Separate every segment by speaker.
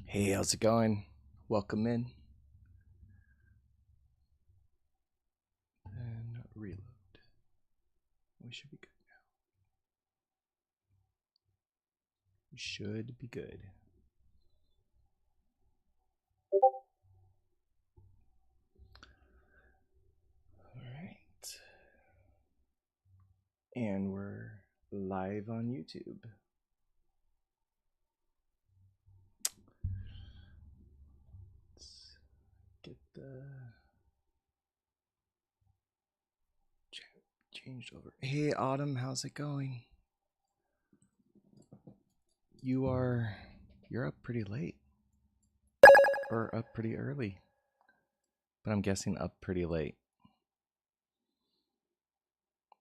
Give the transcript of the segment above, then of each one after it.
Speaker 1: Hey, how's it going? Welcome in. And reload. We should be good now. We should be good. Alright. And we're live on YouTube. Let's get the chat changed over. Hey, Autumn, how's it going? You're up pretty late. Or up pretty early. But I'm guessing up pretty late.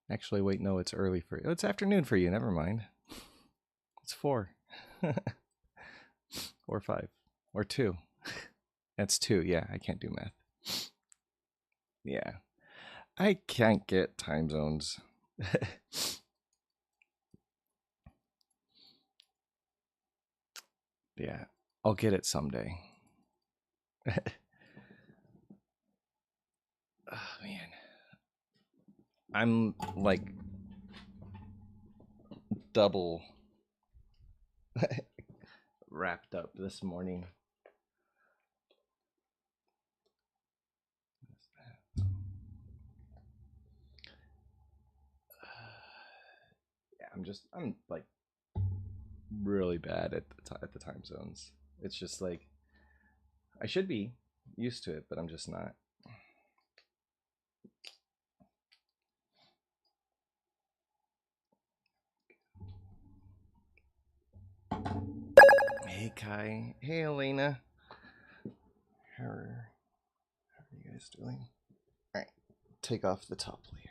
Speaker 1: Actually, wait, no, it's early for you. It's afternoon for you, never mind. It's 4. Or 5. Or 2. That's 2, yeah, I can't do math. Yeah. I can't get time zones. Yeah, I'll get it someday. Oh, man. I'm like double wrapped up this morning. Yeah, I'm like really bad at the time zones. It's just like I should be used to it, but I'm just not. Hey Kai. Hey Elena. How are you guys doing? All right, take off the top layer.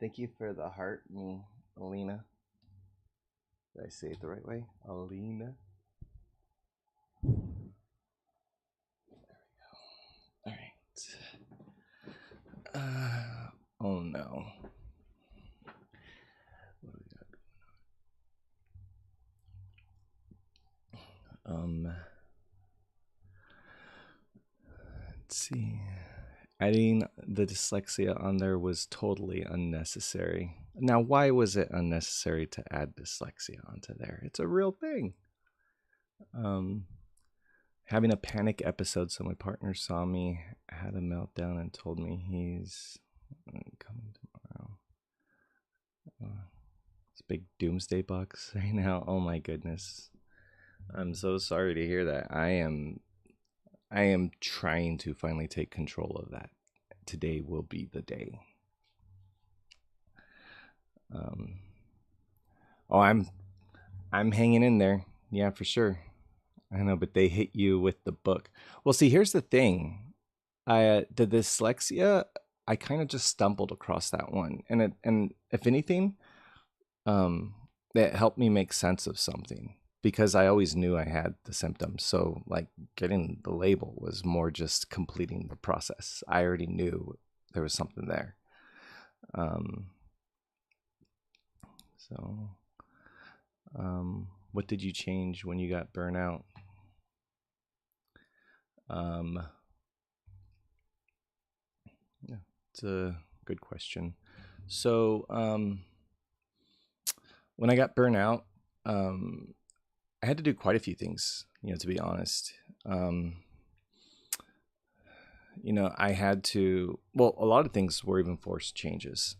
Speaker 1: Thank you for the heart, Alina. Did I say it the right way? Alina. There we go. All right. Oh no. What do we got going on? Let's see. Adding the dyslexia on there was totally unnecessary. Now, why was it unnecessary to add dyslexia onto there? It's a real thing. Having a panic episode, so my partner saw me, had a meltdown, and told me he's coming tomorrow. It's big doomsday box right now. Oh my goodness. I'm so sorry to hear that. I am trying to finally take control of that. Today will be the day. I'm hanging in there. Yeah, for sure. I know, but they hit you with the book. Well, see, here's the thing. The dyslexia, I kind of just stumbled across that one, and if anything, it helped me make sense of something because I always knew I had the symptoms. So, like, getting the label was more just completing the process. I already knew there was something there. What did you change when you got burnout? Yeah, it's a good question. So, when I got burnout, I had to do quite a few things, to be honest. I had to, well, a lot of things were even forced changes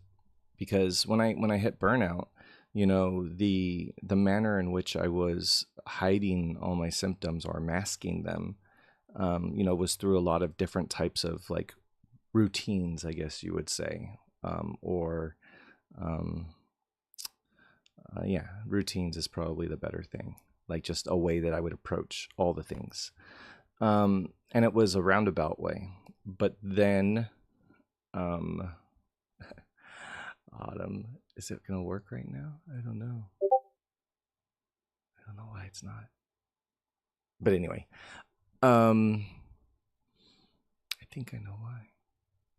Speaker 1: because when I hit burnout, the manner in which I was hiding all my symptoms or masking them, was through a lot of different types of like routines, I guess you would say, routines is probably the better thing, like just a way that I would approach all the things. And it was a roundabout way, but then, Autumn, is it going to work right now? I don't know. I don't know why it's not. But anyway, I think I know why.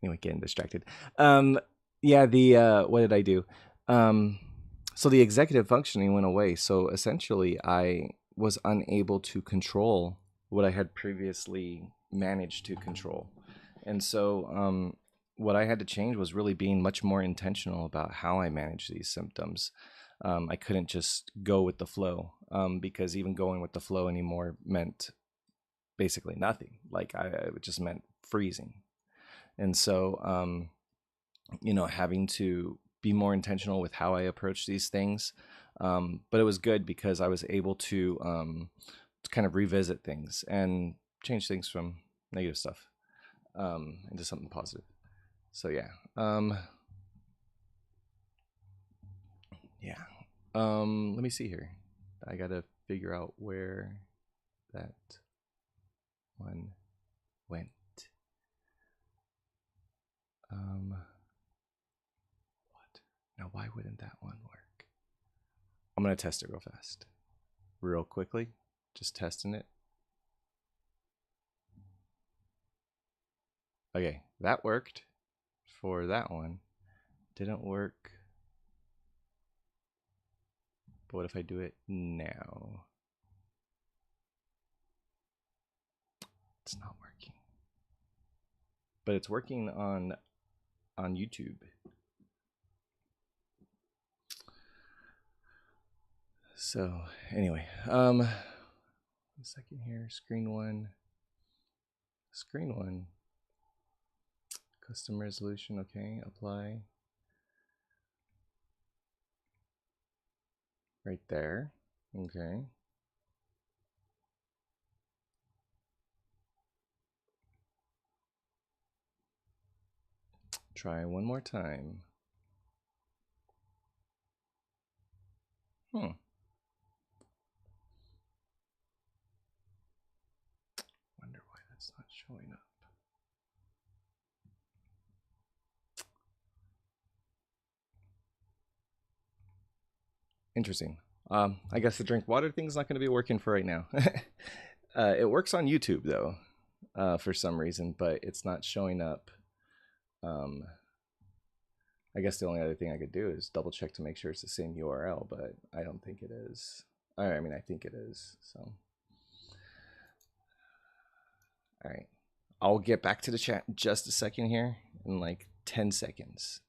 Speaker 1: Anyway, getting distracted. What did I do? So the executive functioning went away. So essentially, I was unable to control what I had previously managed to control. And so, what I had to change was really being much more intentional about how I manage these symptoms. I couldn't just go with the flow, because even going with the flow anymore meant basically nothing. Like it just meant freezing. And so, having to be more intentional with how I approach these things. But it was good because I was able to kind of revisit things and change things from negative stuff into something positive. So yeah, yeah. Let me see here. I gotta figure out where that one went. What? Now, why wouldn't that one work? I'm gonna test it real fast, real quickly. Just testing it. Okay, that worked for that one. Didn't work. But what if I do it now? It's not working. But it's working on YouTube. So anyway, a second here. Screen one. Custom resolution. Okay, apply. Right there. Okay. Try one more time. Wonder why that's not showing up. Interesting. I guess the drink water thing's not going to be working for right now. It works on YouTube though, for some reason, but it's not showing up. I guess the only other thing I could do is double check to make sure it's the same URL, but I don't think it is. I mean, I think it is. So, all right, I'll get back to the chat in just a second here, in like 10 seconds,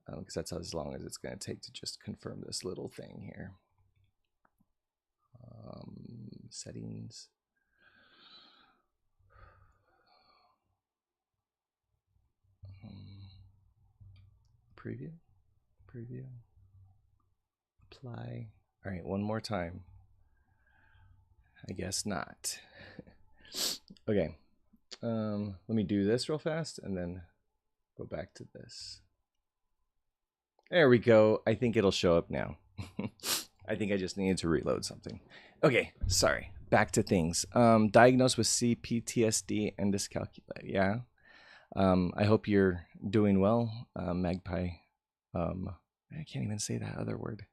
Speaker 1: because that's as long as it's going to take to just confirm this little thing here. Settings. Preview. Apply. All right, one more time. I guess not. Okay. Let me do this real fast and then go back to this. There we go. I think it'll show up now. I think I just needed to reload something. Okay, sorry. Back to things. Diagnosed with C-PTSD and dyscalculia. Yeah. I hope you're doing well, Magpie. I can't even say that other word.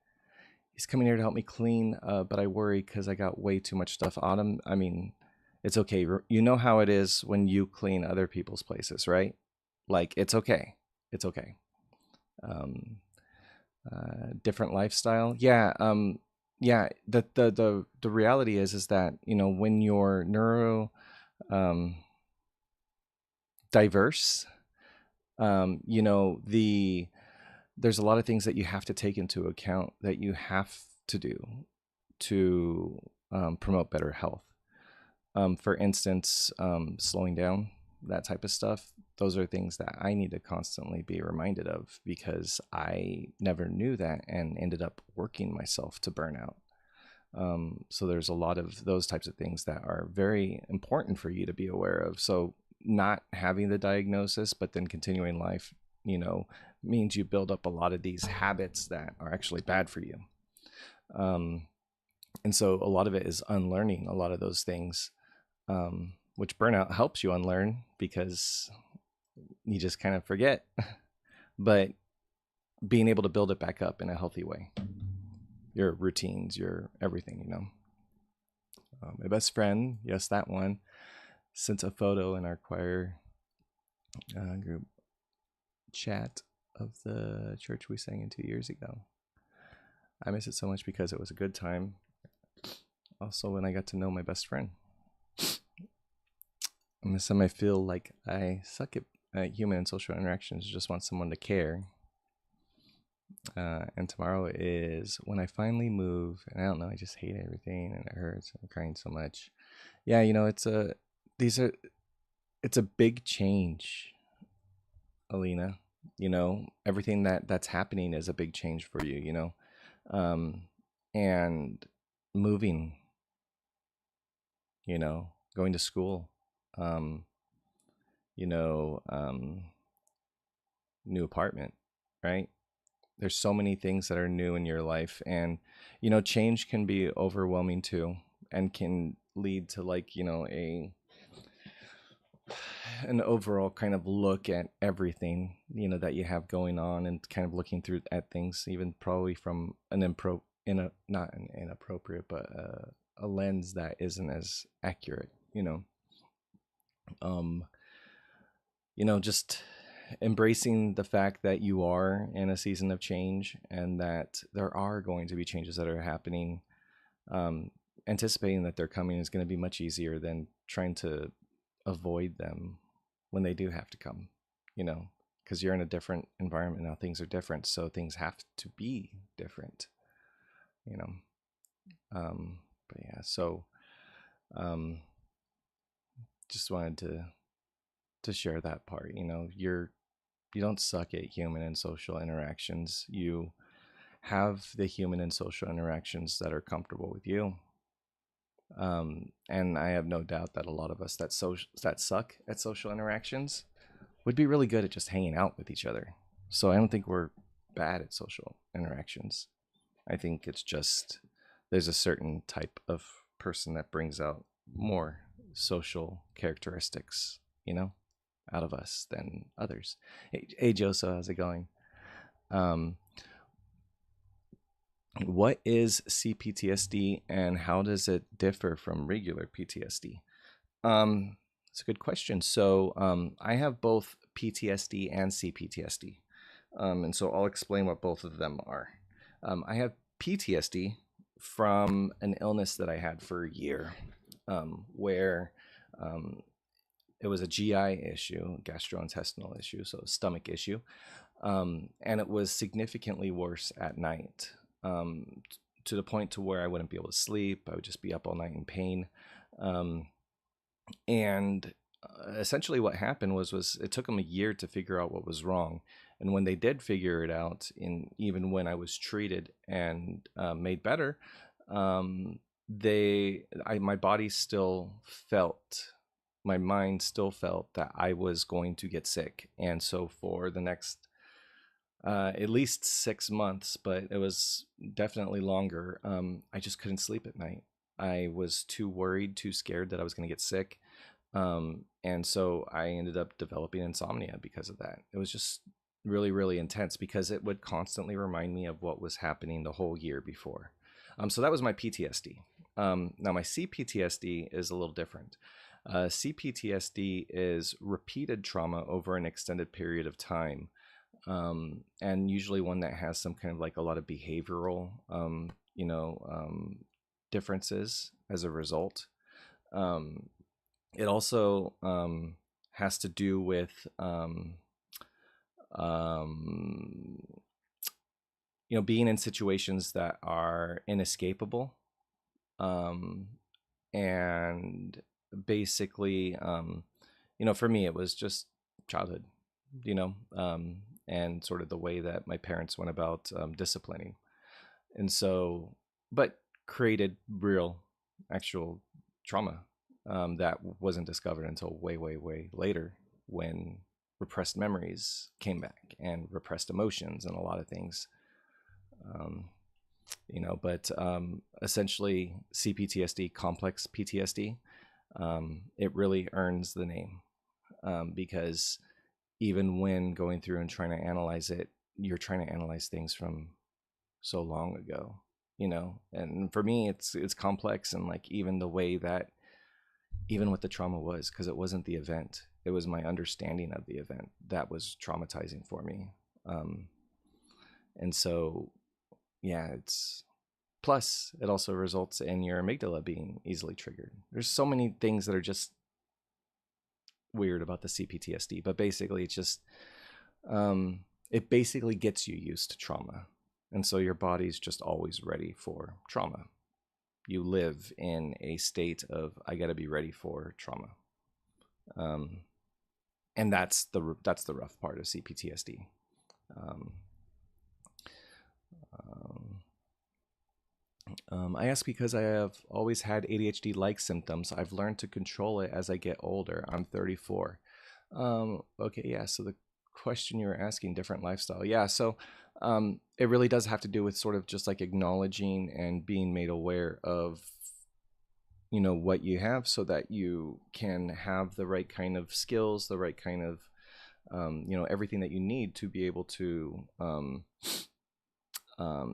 Speaker 1: He's coming here to help me clean, but I worry because I got way too much stuff on him. I mean, it's okay. You know how it is when you clean other people's places, right? Like, it's okay. It's okay. Different lifestyle. Yeah. Yeah. The reality is that, when you're neuro diverse, there's a lot of things that you have to take into account that you have to do to promote better health. For instance, slowing down, that type of stuff. Those are things that I need to constantly be reminded of because I never knew that and ended up working myself to burnout. So there's a lot of those types of things that are very important for you to be aware of. So not having the diagnosis, but then continuing life, means you build up a lot of these habits that are actually bad for you. And so a lot of it is unlearning a lot of those things, which burnout helps you unlearn because you just kind of forget, but being able to build it back up in a healthy way, your routines, your everything, my best friend, yes, that one, sent a photo in our choir group chat of the church we sang in 2 years ago. I miss it so much because it was a good time. Also, when I got to know my best friend. And this time I feel like I suck at human and social interactions. Just want someone to care. And tomorrow is when I finally move. And I don't know, I just hate everything and it hurts. I'm crying so much. Yeah, it's a big change, Alina. Everything that's happening is a big change for you. And moving, going to school, um, new apartment, right? There's so many things that are new in your life, and change can be overwhelming too, and can lead to an overall kind of look at everything that you have going on, and kind of looking through at things even probably from not an inappropriate, but a lens that isn't as accurate. Um, just embracing the fact that you are in a season of change and that there are going to be changes that are happening. Anticipating that they're coming is going to be much easier than trying to avoid them when they do have to come, because you're in a different environment now. Things are different, so things have to be different, you know. But yeah, so just wanted to share that part. You don't suck at human and social interactions. You have the human and social interactions that are comfortable with you. And I have no doubt that a lot of us that suck at social interactions would be really good at just hanging out with each other. So I don't think we're bad at social interactions. I think it's just there's a certain type of person that brings out more social characteristics, out of us than others. Hey Joseph, how's it going? What is CPTSD and how does it differ from regular PTSD? It's a good question. So I have both PTSD and CPTSD. And so I'll explain what both of them are. I have PTSD from an illness that I had for a year, where it was a GI issue, gastrointestinal issue, so stomach issue. And it was significantly worse at night, to the point to where I wouldn't be able to sleep. I would just be up all night in pain. And essentially what happened was it took them a year to figure out what was wrong. And when they did figure it out, even when I was treated and made better, my body still felt, my mind still felt that I was going to get sick. And so for the next at least 6 months, but it was definitely longer, I just couldn't sleep at night. I was too worried, too scared that I was going to get sick. And so I ended up developing insomnia because of that. It was just really, really intense because it would constantly remind me of what was happening the whole year before. So that was my PTSD. Now my CPTSD is a little different. CPTSD is repeated trauma over an extended period of time. And usually one that has some kind of like a lot of behavioral, differences as a result. It also has to do with, being in situations that are inescapable. And basically, for me, it was just childhood, and sort of the way that my parents went about disciplining. And so, but created real, actual trauma that wasn't discovered until way, way, way later, when repressed memories came back and repressed emotions and a lot of things. But essentially CPTSD, complex PTSD, it really earns the name, because even when going through and trying to analyze it, you're trying to analyze things from so long ago, and for me it's complex. And like even the way that, even what the trauma was, because it wasn't the event, it was my understanding of the event that was traumatizing for me. And so yeah, it's plus it also results in your amygdala being easily triggered. There's so many things that are just weird about the CPTSD, but basically it's just it basically gets you used to trauma, and so your body's just always ready for trauma. You live in a state of I got to be ready for trauma, and that's the rough part of CPTSD. Um, I ask because I have always had ADHD-like symptoms. I've learned to control it as I get older. I'm 34. Okay, yeah. So the question you were asking, different lifestyle. Yeah, so it really does have to do with sort of just like acknowledging and being made aware of, you know, what you have so that you can have the right kind of skills, the right kind of, you know, everything that you need to be able to,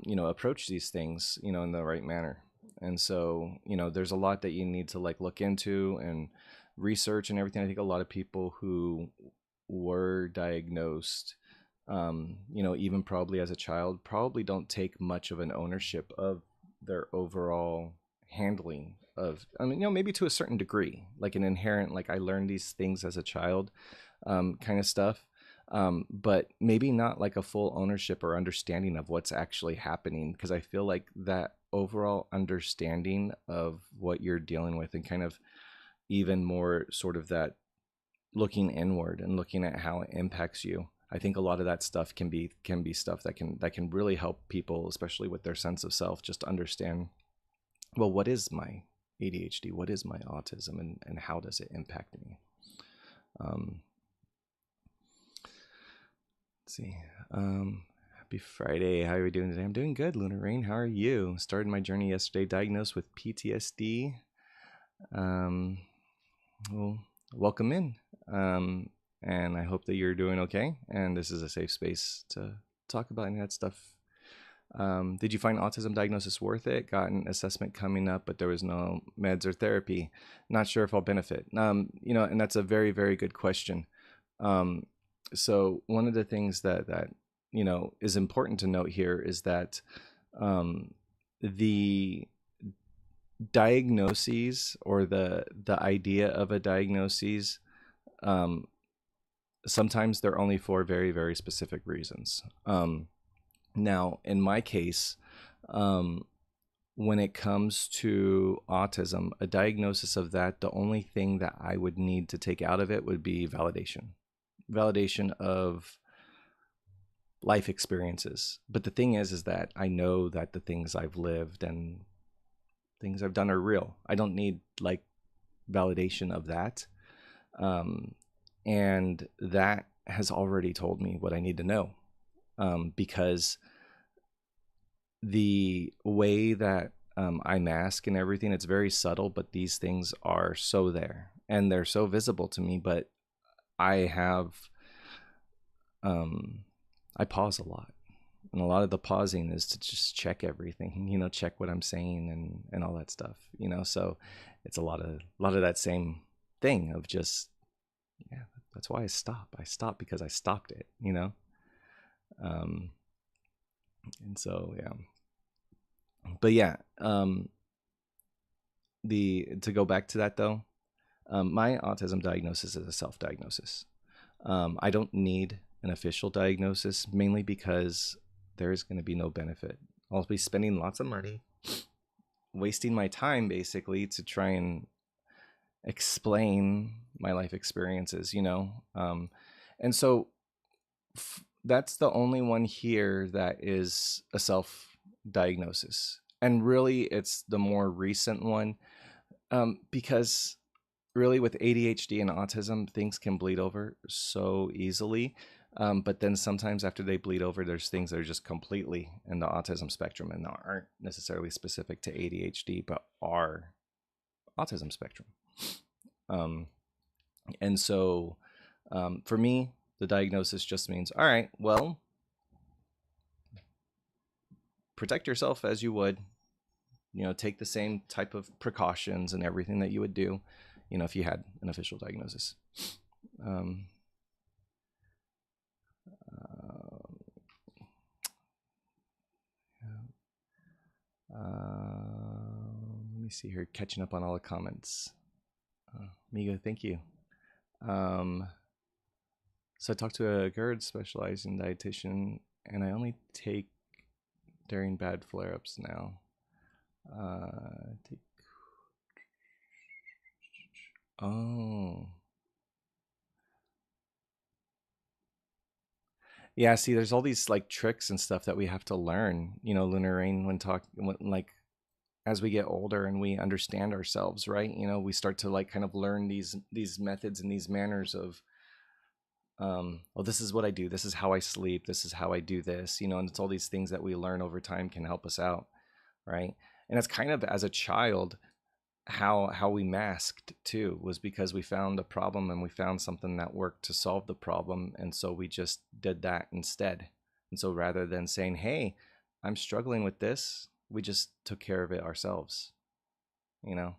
Speaker 1: you know, approach these things, you know, in the right manner. And so, you know, there's a lot that you need to like look into and research and everything. I think a lot of people who were diagnosed, you know, even probably as a child, probably don't take much of an ownership of their overall handling of, I mean, you know, maybe to a certain degree, like an inherent, like I learned these things as a child, kind of stuff. But maybe not like a full ownership or understanding of what's actually happening, because I feel like that overall understanding of what you're dealing with and kind of even more sort of that looking inward and looking at how it impacts you. I think a lot of that stuff can be stuff that can really help people, especially with their sense of self, just understand, well, what is my ADHD? What is my autism? And how does it impact me? Let's see. Happy Friday. How are we doing today? I'm doing good, Lunar Rain. How are you? Started my journey yesterday, diagnosed with PTSD. Well, welcome in. And I hope that you're doing okay. And this is a safe space to talk about any of that stuff. Did you find autism diagnosis worth it? Got an assessment coming up, but there was no meds or therapy. Not sure if I'll benefit. You know, and that's a very, very good question. So one of the things that you know is important to note here is that the diagnoses or the idea of a diagnosis, sometimes they're only for very, very specific reasons. Now, in my case, when it comes to autism, a diagnosis of that, the only thing that I would need to take out of it would be validation of life experiences. But the thing is that I know that the things I've lived and things I've done are real. I don't need like validation of that. And that has already told me what I need to know. Because the way that I mask and everything, it's very subtle, but these things are so there and they're so visible to me. But I have, I pause a lot, and a lot of the pausing is to just check everything, you know, check what I'm saying and all that stuff, you know. So it's a lot of that same thing of just, yeah, that's why I stop because I stopped it, you know. And so yeah, but yeah, to go back to that though, my autism diagnosis is a self-diagnosis. I don't need an official diagnosis, mainly because there's going to be no benefit. I'll be spending lots of money, wasting my time basically to try and explain my life experiences, you know. And so that's the only one here that is a self-diagnosis. And really, it's the more recent one, because really with ADHD and autism, things can bleed over so easily. But then sometimes after they bleed over, there's things that are just completely in the autism spectrum and aren't necessarily specific to ADHD, but are autism spectrum. And so for me, the diagnosis just means, all right, well, protect yourself as you would, you know, take the same type of precautions and everything that you would do, you know, if you had an official diagnosis. Let me see here, catching up on all the comments. Migo, thank you. So I talked to a GERD specializing dietitian, and I only take during bad flare-ups now. Oh. Yeah, see, there's all these like tricks and stuff that we have to learn, you know, Lunar Rain, when like as we get older and we understand ourselves, right? You know, we start to like kind of learn these methods and these manners of well, this is what I do, this is how I sleep, this is how I do this, you know, and it's all these things that we learn over time can help us out, right? And it's kind of as a child how we masked too, was because we found a problem and we found something that worked to solve the problem, and so we just did that instead. And so rather than saying, hey, I'm struggling with this, we just took care of it ourselves, you know.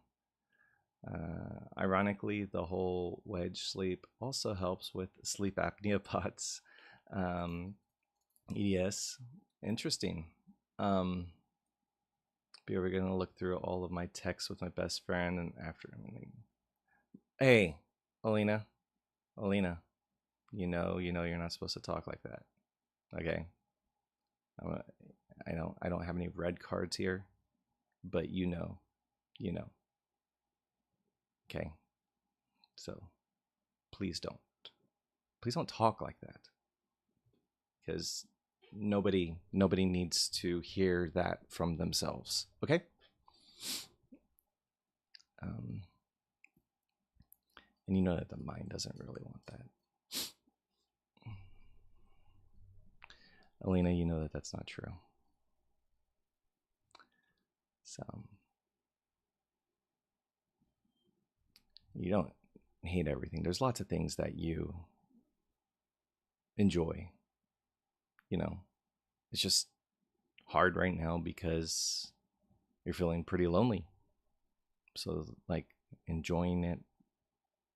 Speaker 1: Ironically, the whole wedge sleep also helps with sleep apnea pots. EDS, interesting. We're gonna look through all of my texts with my best friend, and after, hey, Alina, you know, you're not supposed to talk like that. Okay, I don't have any red cards here, but you know. Okay, so please don't talk like that, because nobody needs to hear that from themselves. Okay. And you know that the mind doesn't really want that. Alina, you know that that's not true. So you don't hate everything. There's lots of things that you enjoy. You know, it's just hard right now because you're feeling pretty lonely. So like enjoying it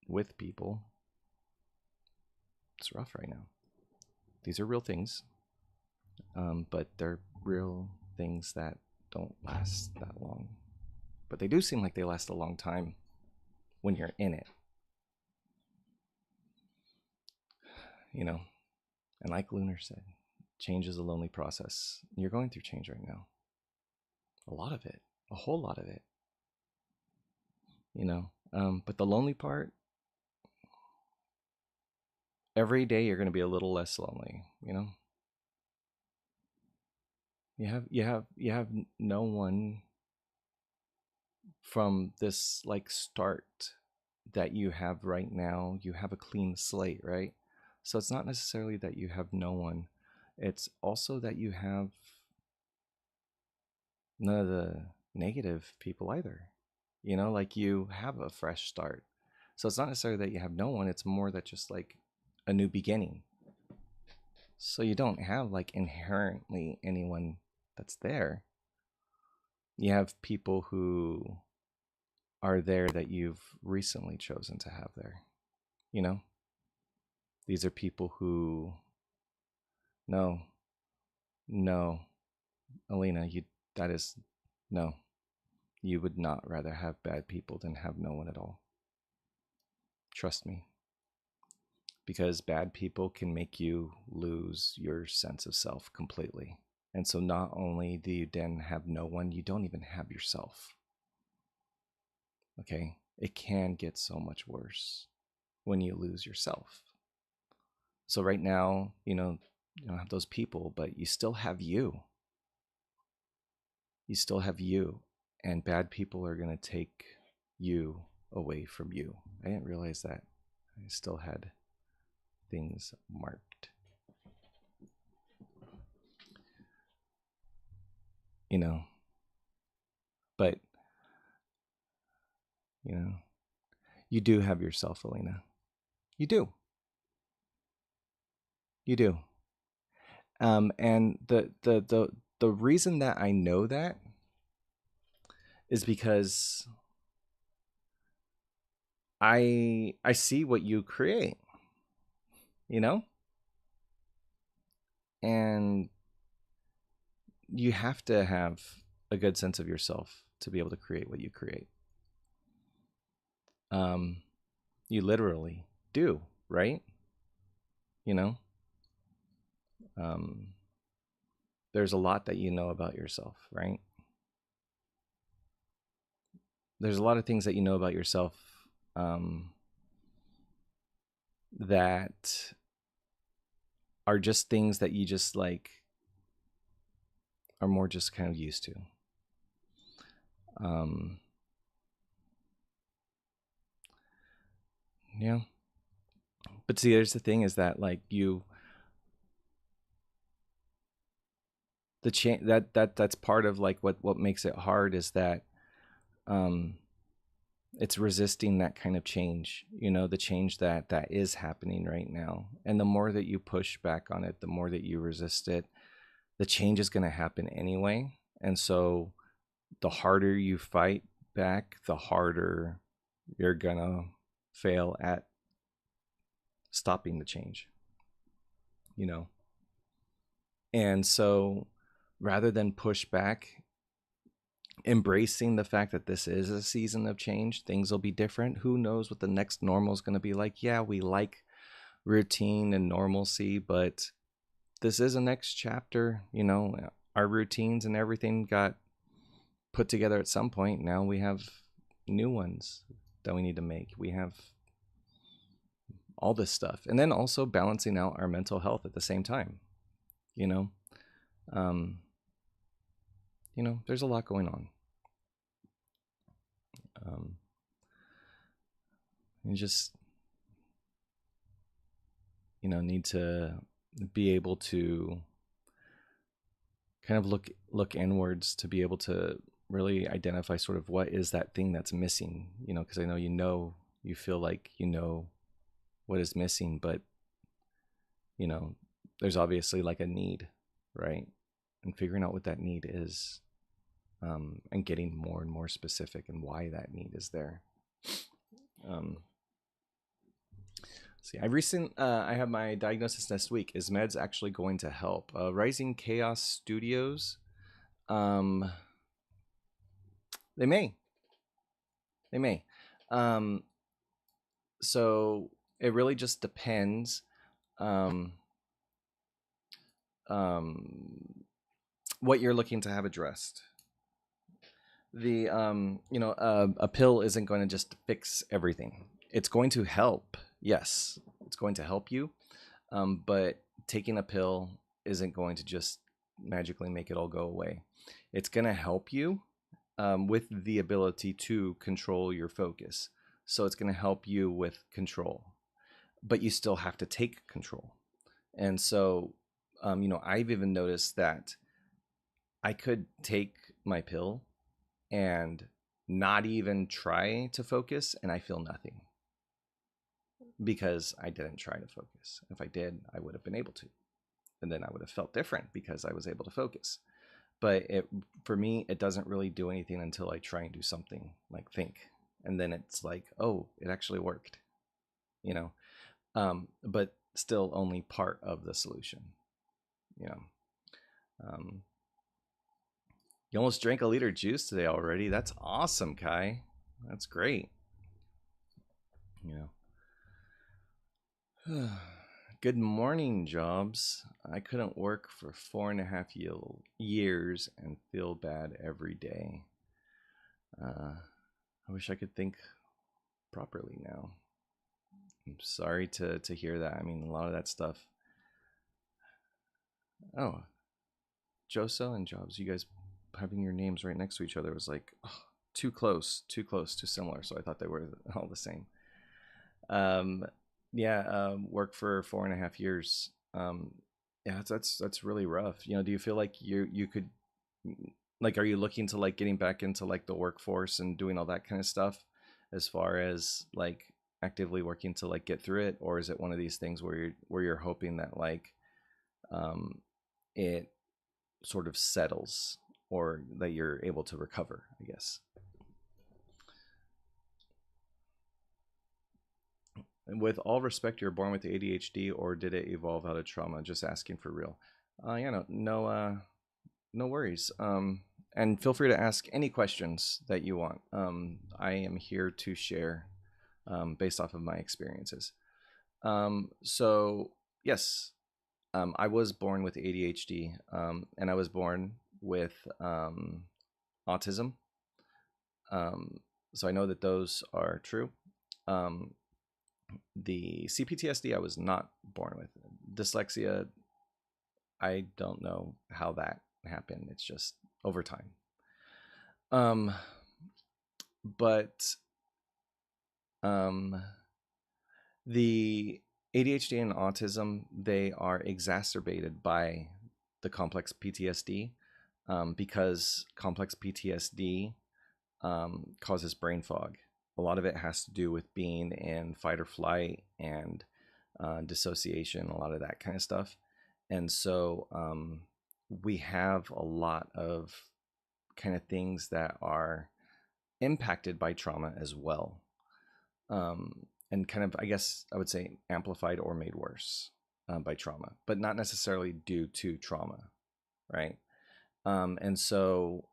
Speaker 1: with people, it's rough right now. These are real things, but they're real things that don't last that long. But they do seem like they last a long time when you're in it. You know, and like Lunar said, change is a lonely process. You're going through change right now. A lot of it, a whole lot of it. You know, but the lonely part, every day you're going to be a little less lonely, you know. You have no one from this like start that you have right now. You have a clean slate, right? So it's not necessarily that you have no one, it's also that you have none of the negative people either. You know, like you have a fresh start. So it's not necessarily that you have no one, it's more that just like a new beginning. So you don't have like inherently anyone that's there. You have people who are there that you've recently chosen to have there. You know, these are people who, no, Alina, that is, no, you would not rather have bad people than have no one at all. Trust me. Because bad people can make you lose your sense of self completely. And so not only do you then have no one, you don't even have yourself. Okay? It can get so much worse when you lose yourself. So right now, you know, you don't have those people, but you still have you. You still have you. And bad people are going to take you away from you. I didn't realize that. I still had things marked. You know, but, you know, you do have yourself, Alina. You do. You do. And the reason that I know that is because I see what you create, you know? And you have to have a good sense of yourself to be able to create what you create. You literally do, right? You know, there's a lot that you know about yourself, right? There's a lot of things that you know about yourself that are just things that you just like are more just kind of used to. Yeah. But see, there's the thing is that like that's part of like what makes it hard is that it's resisting that kind of change, the change that is happening right now. And the more that you push back on it, the more that you resist it, the change is going to happen anyway. And so the harder you fight back, the harder you're going to fail at stopping the change, And so rather than push back, embracing the fact that this is a season of change, things will be different. Who knows what the next normal is going to be like? Yeah, we like routine and normalcy, but this is a next chapter. Our routines and everything got put together at some point. Now we have new ones that we need to make. We have all this stuff, and then also balancing out our mental health at the same time. There's a lot going on. You just need to be able to kind of look inwards to be able to really identify sort of what is that thing that's missing, because I know you feel like what is missing, but there's obviously like a need, right? And figuring out what that need is, and getting more and more specific and why that need is there. See, I have my diagnosis next week. Is meds actually going to help? Rising Chaos Studios, they may. So it really just depends. What you're looking to have addressed. The a pill isn't going to just fix everything. It's going to help. Yes, it's going to help you. But taking a pill isn't going to just magically make it all go away. It's going to help you with the ability to control your focus. So it's going to help you with control, but you still have to take control. And so, I've even noticed that I could take my pill and not even try to focus, and I feel nothing because I didn't try to focus. If I did, I would have been able to, and then I would have felt different because I was able to focus. But for me, it doesn't really do anything until I try and do something like think, and then it's like, oh, it actually worked, but still only part of the solution. You almost drank a liter of juice today already. That's awesome, Kai. That's great. Good morning, Jobs. I couldn't work for 4.5 years and feel bad every day. I wish I could think properly now. I'm sorry to hear that. I mean, a lot of that stuff. Oh, Josa and Jobs, you guys having your names right next to each other was like, oh, too close, too similar. So I thought they were all the same. Work for 4.5 years. That's really rough. Do you feel like you could, like, are you looking to like getting back into like the workforce and doing all that kind of stuff, as far as like actively working to like get through it, or is it one of these things where you're hoping that like it sort of settles, or that you're able to recover, I guess? And with all respect, you're born with ADHD, or did it evolve out of trauma? Just asking for real. No worries. and feel free to ask any questions that you want. I am here to share based off of my experiences. So yes, I was born with ADHD, and I was born with autism. So I know that those are true. The CPTSD I was not born with. Dyslexia, I don't know how that happened. It's just over time. But the ADHD and autism, they are exacerbated by the complex PTSD, because complex PTSD causes brain fog. A lot of it has to do with being in fight or flight and dissociation, a lot of that kind of stuff. And so we have a lot of kind of things that are impacted by trauma as well. And kind of, I guess I would say, amplified or made worse by trauma, but not necessarily due to trauma, right? And so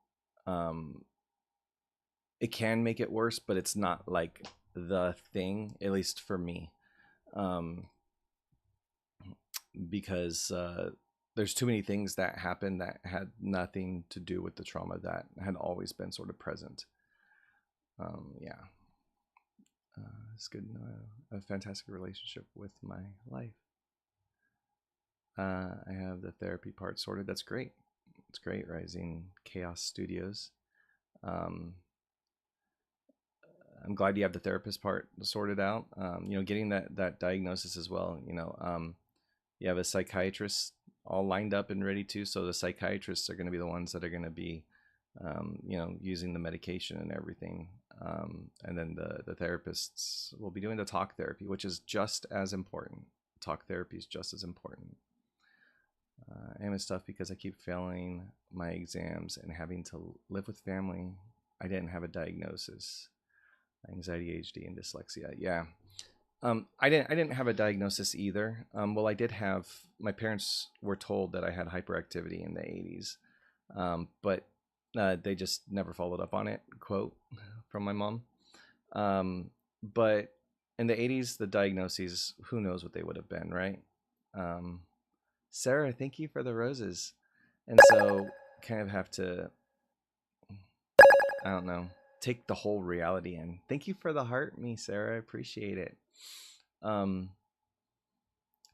Speaker 1: it can make it worse, but it's not like the thing, at least for me, because there's too many things that happened that had nothing to do with the trauma that had always been sort of present. Yeah. It's good to know a fantastic relationship with my life. I have the therapy part sorted. That's great. It's great. Rising Chaos Studios. I'm glad you have the therapist part sorted out. Getting that diagnosis as well. You have a psychiatrist all lined up and ready to. So the psychiatrists are going to be the ones that are going to be, using the medication and everything. And then the therapists will be doing the talk therapy, which is just as important. Talk therapy is just as important. And it's tough because I keep failing my exams and having to live with family. I didn't have a diagnosis. Anxiety, ADHD, and dyslexia. Yeah. I didn't have a diagnosis either. Well, I did have, my parents were told that I had hyperactivity in the 80s. But they just never followed up on it, quote from my mom. But in the 80s, the diagnoses, who knows what they would have been, right? Sarah, thank you for the roses. And so kind of have to, I don't know, take the whole reality in. Thank you for the heart, me, Sarah. I appreciate it.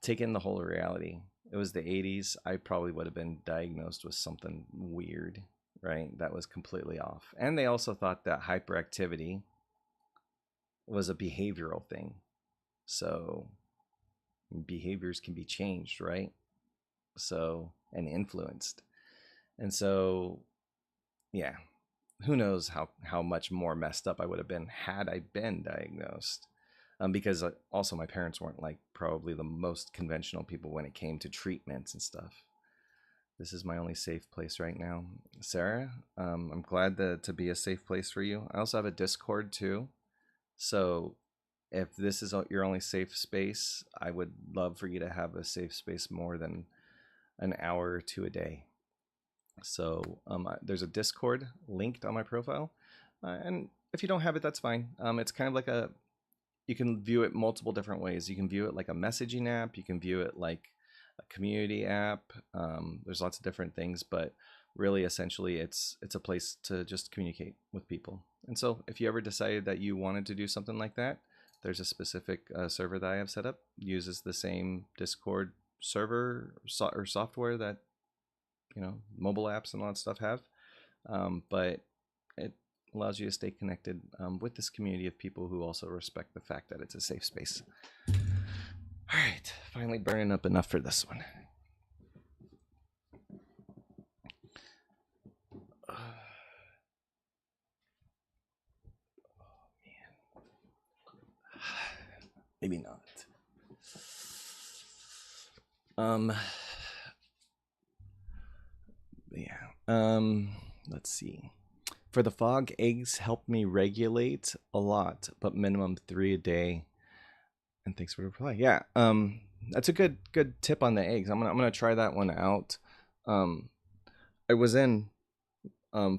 Speaker 1: Take in the whole reality. It was the 80s. I probably would have been diagnosed with something weird, right? That was completely off. And they also thought that hyperactivity was a behavioral thing. So behaviors can be changed, right? So, and influenced. And so, yeah, who knows how much more messed up I would have been had I been diagnosed. Because also my parents weren't like probably the most conventional people when it came to treatments and stuff. This is my only safe place right now. Sarah, I'm glad to be a safe place for you. I also have a Discord too. So if this is your only safe space, I would love for you to have a safe space more than an hour or two a day. So there's a Discord linked on my profile. And if you don't have it, that's fine. It's kind of like you can view it multiple different ways. You can view it like a messaging app. You can view it like a community app. There's lots of different things, but really essentially it's a place to just communicate with people. And so if you ever decided that you wanted to do something like that, there's a specific server that I have set up, uses the same Discord server or software that mobile apps and all that stuff have, but it allows you to stay connected with this community of people who also respect the fact that it's a safe space. All right, finally burning up enough for this one. Maybe not. Let's see. For the fog, eggs help me regulate a lot, but minimum 3 a day. And thanks for the reply. Yeah, that's a good tip on the eggs. I'm gonna try that one out. I was in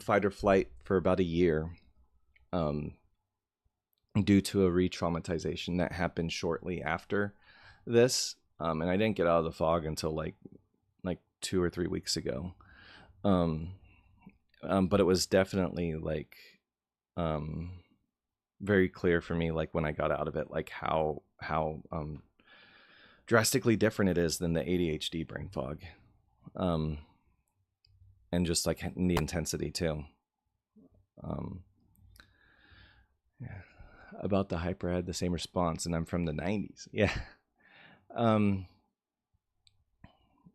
Speaker 1: fight or flight for about a year, due to a re-traumatization that happened shortly after this. And I didn't get out of the fog until like 2 or 3 weeks ago. But it was definitely like very clear for me, like when I got out of it, like how drastically different it is than the ADHD brain fog, and just like in the intensity too. Yeah. About the hyper, I had the same response, and I'm from the 90s. Yeah.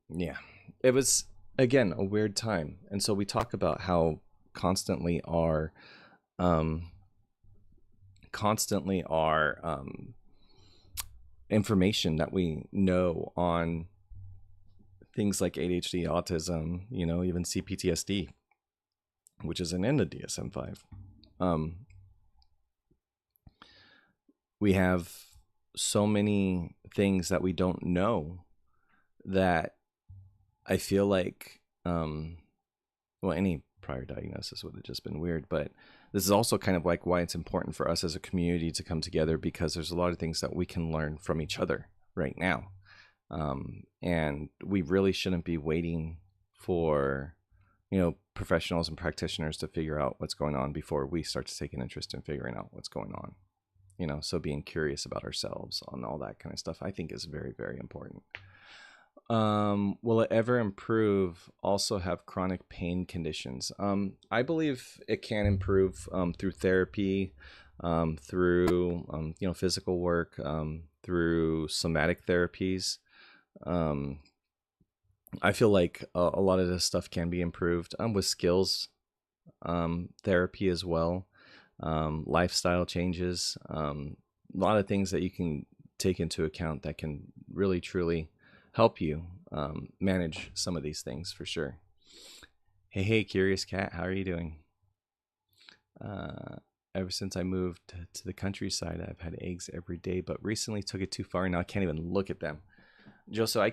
Speaker 1: Yeah, it was, again, a weird time. And so we talk about how constantly our information that we know on things like ADHD, autism, even CPTSD, which is an end of DSM-5. We have so many things that we don't know that I feel like, any prior diagnosis would have just been weird, but this is also kind of like why it's important for us as a community to come together, because there's a lot of things that we can learn from each other right now. And we really shouldn't be waiting for, professionals and practitioners to figure out what's going on before we start to take an interest in figuring out what's going on. So being curious about ourselves and all that kind of stuff, I think is very, very important. Will it ever improve? Also have chronic pain conditions. I believe it can improve through therapy, through physical work, through somatic therapies. I feel like a lot of this stuff can be improved with skills therapy as well, lifestyle changes, a lot of things that you can take into account that can really truly help you manage some of these things for sure. Hey, Curious Cat, how are you doing? Ever since I moved to the countryside, I've had eggs every day, but recently took it too far and now I can't even look at them. Joso, I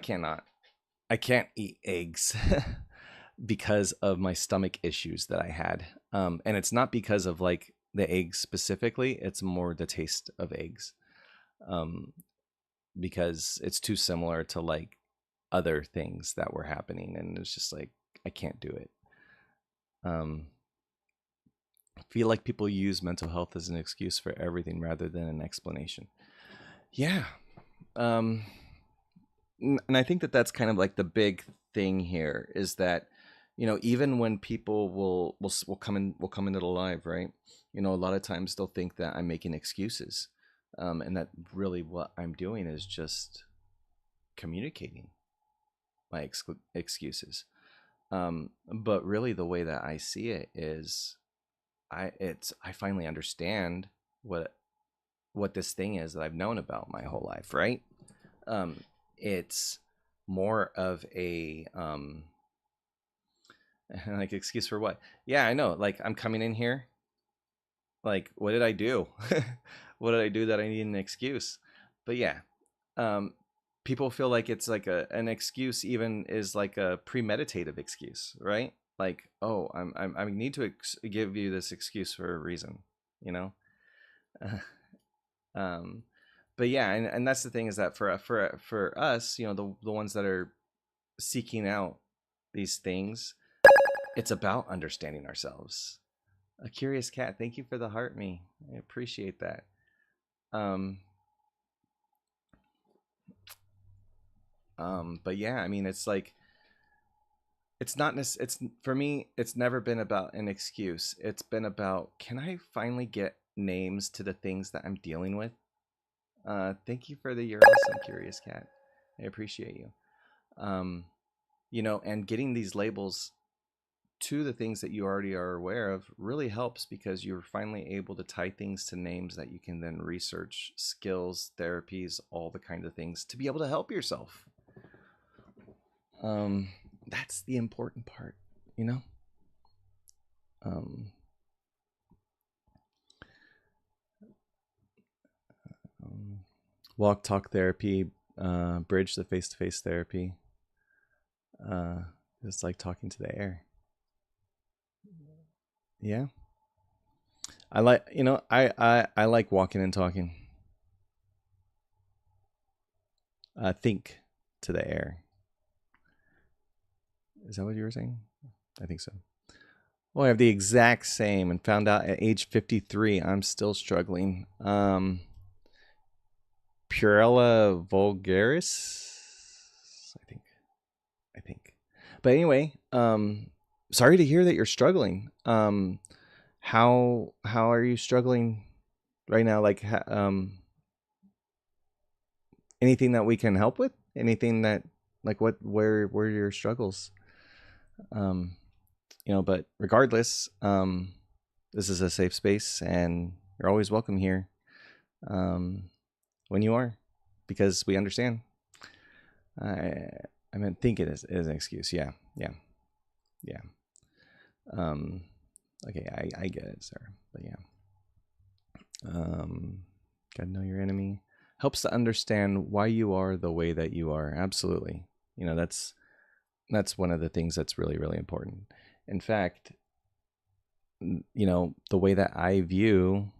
Speaker 1: can't eat eggs because of my stomach issues that I had. And it's not because of like the eggs specifically, it's more the taste of eggs. Because it's too similar to like other things that were happening, and it's just like I can't do it. I feel like people use mental health as an excuse for everything rather than an explanation. Yeah. And I think that that's kind of like the big thing here is that, even when people will come into the live, right? A lot of times they'll think that I'm making excuses. And that really what I'm doing is just communicating my excuses. But really the way that I see it is I finally understand what this thing is that I've known about my whole life, right? It's more of a like excuse for what? Yeah, I know. Like I'm coming in here. Like, what did I do? What did I do that I need an excuse? But yeah, people feel like it's like an excuse even is like a premeditative excuse, right? Like, oh, I need to give you this excuse for a reason, you know? But yeah, and that's the thing is that for us, the ones that are seeking out these things, it's about understanding ourselves. A Curious Cat, thank you for the heart me. I appreciate that. But yeah, I mean, it's like, it's not, it's for me, it's never been about an excuse. It's been about, can I finally get names to the things that I'm dealing with? Thank you for the you're awesome, Curious Cat. I appreciate you. And getting these labels to the things that you already are aware of really helps, because you're finally able to tie things to names that you can then research, skills, therapies, all the kind of things to be able to help yourself. That's the important part, walk talk therapy, bridge the face-to-face therapy. It's like talking to the air. Yeah. I like, I like walking and talking. Think to the air. Is that what you were saying? I think so. Well, I have the exact same and found out at age 53 I'm still struggling. Purella vulgaris, I think. But anyway, sorry to hear that you're struggling. How are you struggling right now? Like, anything that we can help with? Anything that, like, where are your struggles? But regardless, this is a safe space, and you're always welcome here. When you are, because we understand. I meant think it is an excuse. Yeah. Okay, I get it, sir. But yeah. Gotta know your enemy. Helps to understand why you are the way that you are. Absolutely. That's one of the things that's really, really important. In fact, the way that I view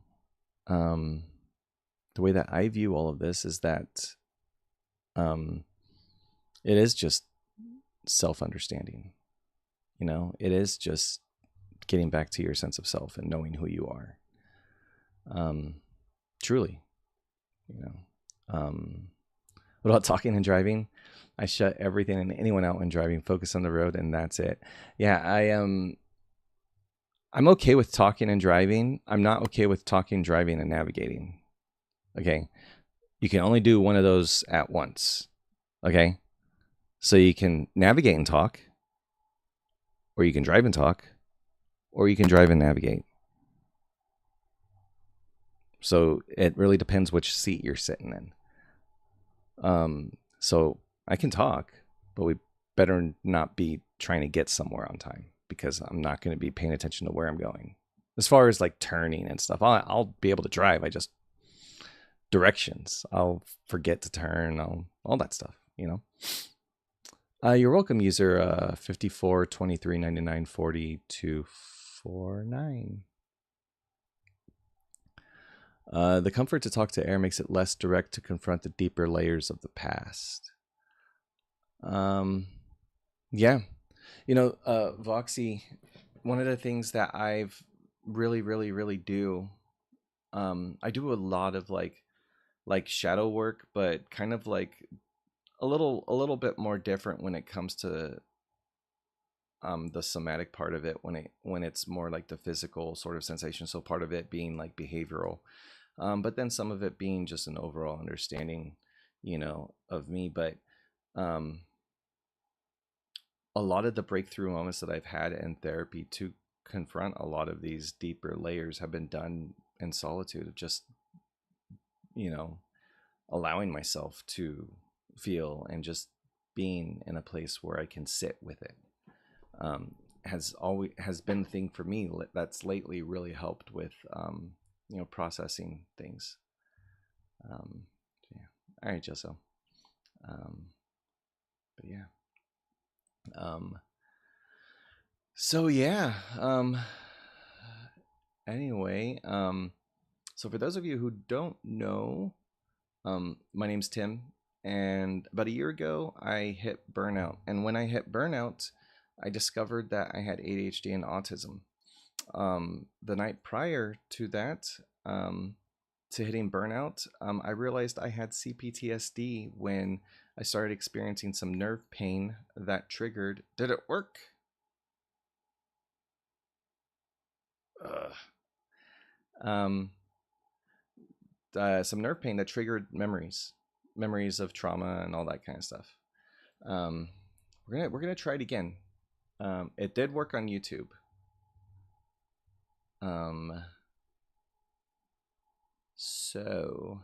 Speaker 1: all of this is that it is just self-understanding. It is just getting back to your sense of self and knowing who you are. Truly, what about talking and driving? I shut everything and anyone out when driving, focus on the road, and that's it. Yeah, I'm okay with talking and driving. I'm not okay with talking, driving, and navigating. Okay. You can only do one of those at once. Okay. So you can navigate and talk, or you can drive and talk, or you can drive and navigate. So it really depends which seat you're sitting in. So I can talk, but we better not be trying to get somewhere on time, because I'm not going to be paying attention to where I'm going. As far as like turning and stuff, I'll be able to drive. I just directions. I'll forget to turn. All that stuff. You're welcome, user 54 23 99 40 249. The comfort to talk to air makes it less direct to confront the deeper layers of the past. Yeah. Voxy, one of the things that I've really, really, really do, I do a lot of like shadow work, but kind of like a little bit more different when it comes to the somatic part of it, when it's more like the physical sort of sensation. So part of it being like behavioral, but then some of it being just an overall understanding, of me. But a lot of the breakthrough moments that I've had in therapy to confront a lot of these deeper layers have been done in solitude, of just, allowing myself to feel and just being in a place where I can sit with it. Has been the thing for me that's lately really helped with processing things. Yeah. All right, Jesso. But yeah. So yeah. Anyway, so for those of you who don't know, my name's Tim, and about a year ago I hit burnout. And when I hit burnout, I discovered that I had ADHD and autism. The night prior to that, to hitting burnout, I realized I had CPTSD when I started experiencing some nerve pain that triggered. Did it work? Some nerve pain that triggered memories of trauma and all that kind of stuff. We're gonna try it again. It did work on YouTube. So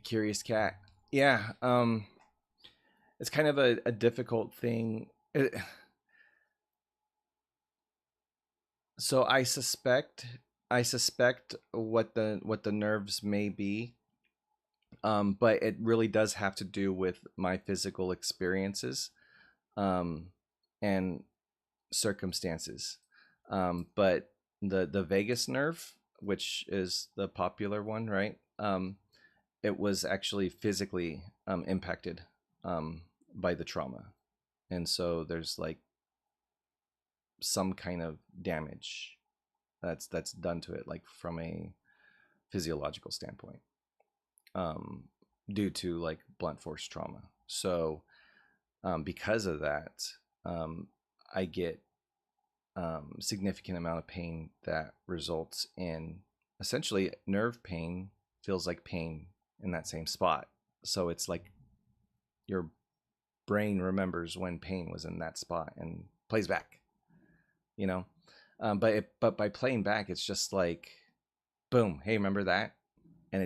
Speaker 1: Curious Cat. Yeah. It's kind of a difficult thing. So I suspect what the nerves may be. But it really does have to do with my physical experiences. and circumstances. But the vagus nerve, which is the popular one, right? It was actually physically impacted by the trauma, and so there's like some kind of damage that's done to it, like from a physiological standpoint, due to like blunt force trauma. So because of that, I get significant amount of pain that results in essentially nerve pain. Feels like pain in that same spot. So it's like your brain remembers when pain was in that spot and plays back, you know. But by playing back, it's just like, boom, hey, remember that? And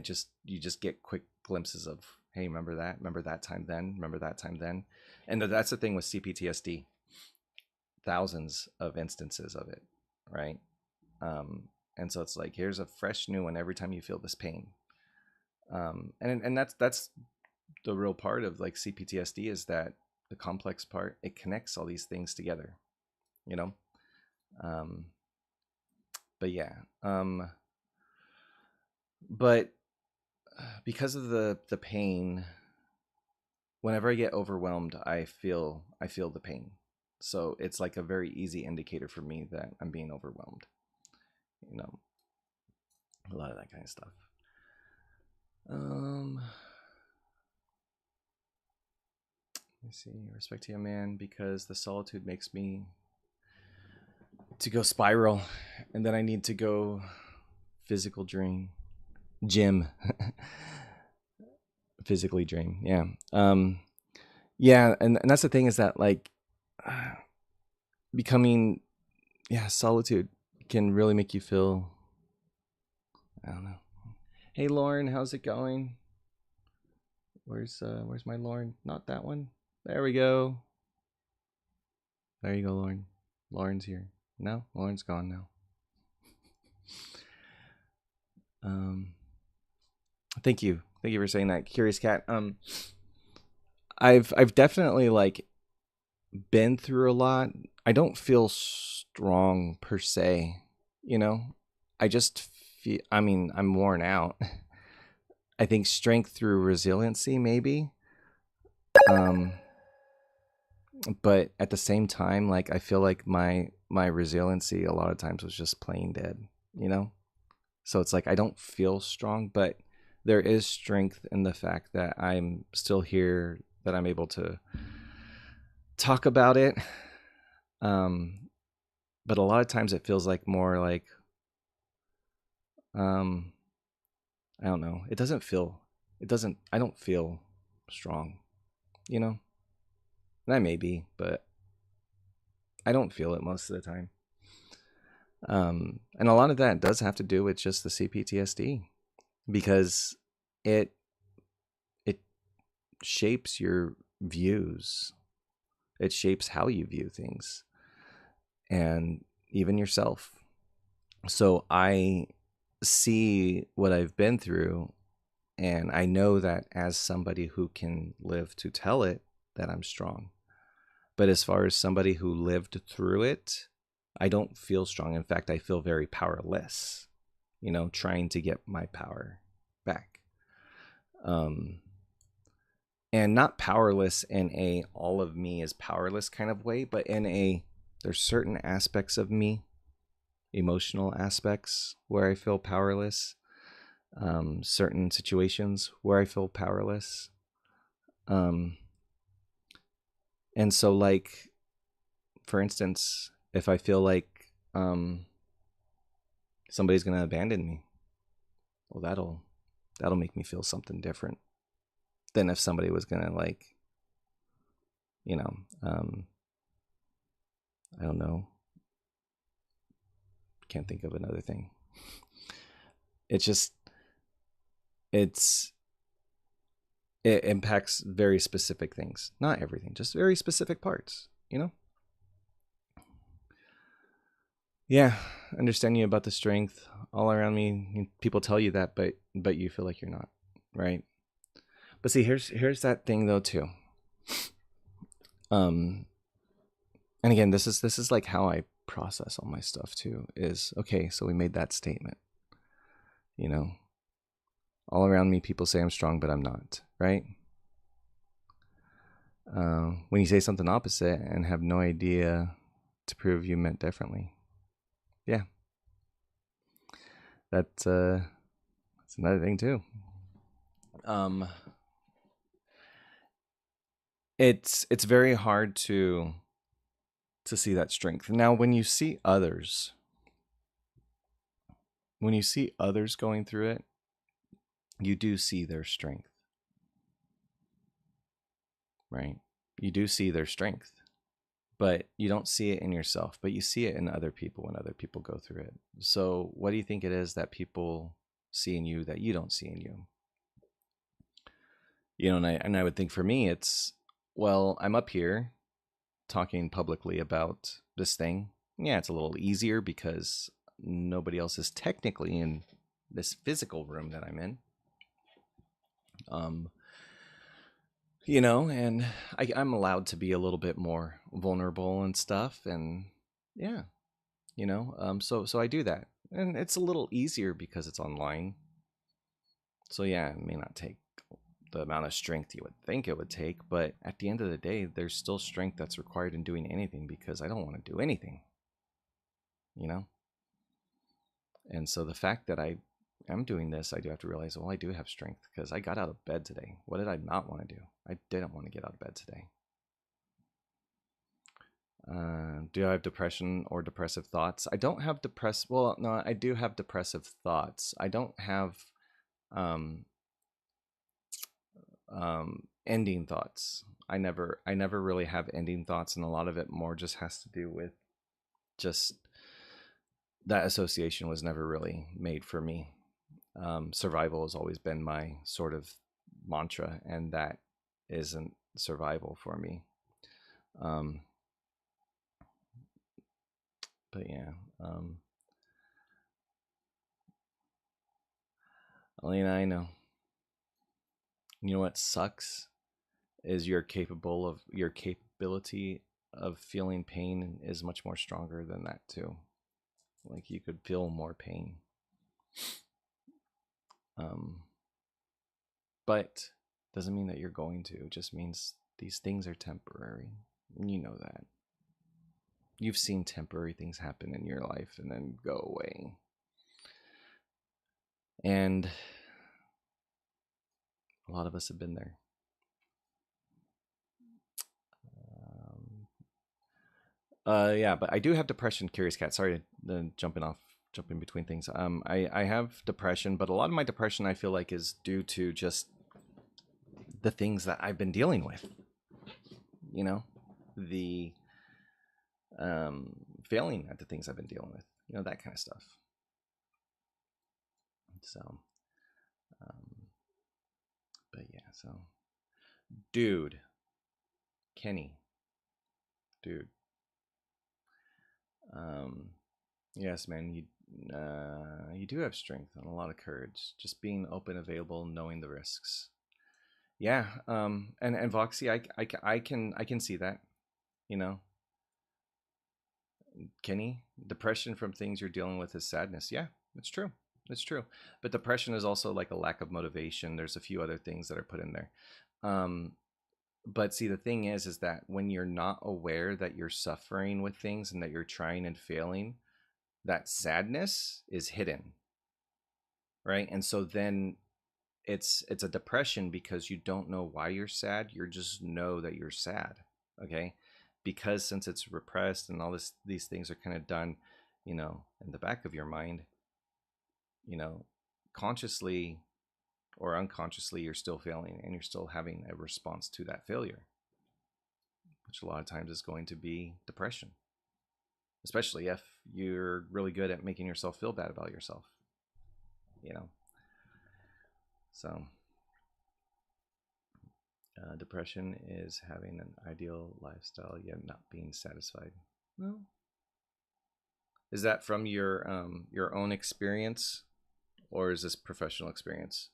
Speaker 1: you just get quick glimpses of, hey, remember that time then, remember that time then. And that's the thing with CPTSD. Thousands of instances of it, right? And so it's like, here's a fresh new one every time you feel this pain. And that's the real part of like CPTSD, is that the complex part, it connects all these things together, you know. But yeah, but because of the pain, whenever I get overwhelmed, I feel the pain. So it's like a very easy indicator for me that I'm being overwhelmed, you know, a lot of that kind of stuff. Let me see. Respect to you, man, because the solitude makes me to go spiral, and then I need to go physical drain, gym, physically drain. Yeah. Yeah. And that's the thing, is that like becoming, solitude can really make you feel, I don't know. Hey, Lauren, how's it going? Where's my Lauren? Not that one. There we go. There you go, Lauren. Lauren's here. No, Lauren's gone now. Thank you for saying that, Curious Cat. I've definitely like been through a lot. I don't feel strong per se, you know. I just feel, I mean, I'm worn out. I think strength through resiliency, maybe. But at the same time, like I feel like my resiliency a lot of times was just plain dead, you know? So it's like I don't feel strong, but there is strength in the fact that I'm still here, that I'm able to talk about it. But a lot of times it feels like more like, I don't know. I don't feel strong, you know? And I may be, but I don't feel it most of the time. And a lot of that does have to do with just the CPTSD, because it shapes your views. It shapes how you view things, and even yourself. So I see what I've been through, and I know that as somebody who can live to tell it, that I'm strong. But as far as somebody who lived through it, I don't feel strong. In fact, I feel very powerless, you know, trying to get my power back. And not powerless in a all of me is powerless kind of way, but in a, there's certain aspects of me, emotional aspects, where I feel powerless. Certain situations where I feel powerless. And so, like, for instance, if I feel like somebody's gonna abandon me, well, that'll make me feel something different than if somebody was gonna, like, you know, I don't know, can't think of another thing. It's just, it impacts very specific things, not everything, just very specific parts, you know. Yeah, understanding about the strength all around me. People tell you that, but you feel like you're not, right? But see, here's that thing though too. And again, this is like how I process all my stuff too, is okay, so we made that statement. You know, all around me people say I'm strong, but I'm not, right? When you say something opposite and have no idea to prove you meant differently. Yeah. That's another thing too. It's very hard to see that strength. Now, when you see others going through it, you do see their strength, right? You do see their strength, but you don't see it in yourself, but you see it in other people when other people go through it. So what do you think it is that people see in you that you don't see in you? You know, and I would think for me, it's, well, I'm up here talking publicly about this thing. Yeah, it's a little easier because nobody else is technically in this physical room that I'm in. You know, and I'm allowed to be a little bit more vulnerable and stuff, and yeah, you know, so I do that, and it's a little easier because it's online. So yeah, it may not take the amount of strength you would think it would take, but at the end of the day, there's still strength that's required in doing anything because I don't want to do anything, you know. And so the fact that I am doing this, I do have to realize, well, I do have strength because I got out of bed today. What did I not want to do? I didn't want to get out of bed today. Do I have depression or depressive thoughts? I don't have well, no, I do have depressive thoughts. I don't have um, ending thoughts. I never really have ending thoughts, and a lot of it more just has to do with just that association was never really made for me. Survival has always been my sort of mantra, and that isn't survival for me. But yeah, Elena, I know. You know what sucks is your capability of feeling pain is much more stronger than that too. Like you could feel more pain. But doesn't mean that you're going to. It just means these things are temporary. And you know that. You've seen temporary things happen in your life and then go away. And a lot of us have been there. Yeah, but I do have depression, Curious Cat. Sorry to jumping between things. I have depression, but a lot of my depression I feel like is due to just the things that I've been dealing with. You know, the failing at the things I've been dealing with. You know, that kind of stuff. So, but yeah, so, dude, Kenny, dude. Yes, man, you do have strength and a lot of courage. Just being open, available, knowing the risks. Yeah, and Voxy, I can see that. You know, Kenny, depression from things you're dealing with is sadness. Yeah, it's true. It's true. But depression is also like a lack of motivation. There's a few other things that are put in there. But see, the thing is that when you're not aware that you're suffering with things and that you're trying and failing, that sadness is hidden, right? And so then it's a depression because you don't know why you're sad. You just know that you're sad, okay? Because since it's repressed and all these things are kind of done, you know, in the back of your mind, you know, consciously or unconsciously, you're still failing and you're still having a response to that failure, which a lot of times is going to be depression, especially if you're really good at making yourself feel bad about yourself, you know. So depression is having an ideal lifestyle yet not being satisfied. Well, is that from your own experience, or is this professional experience?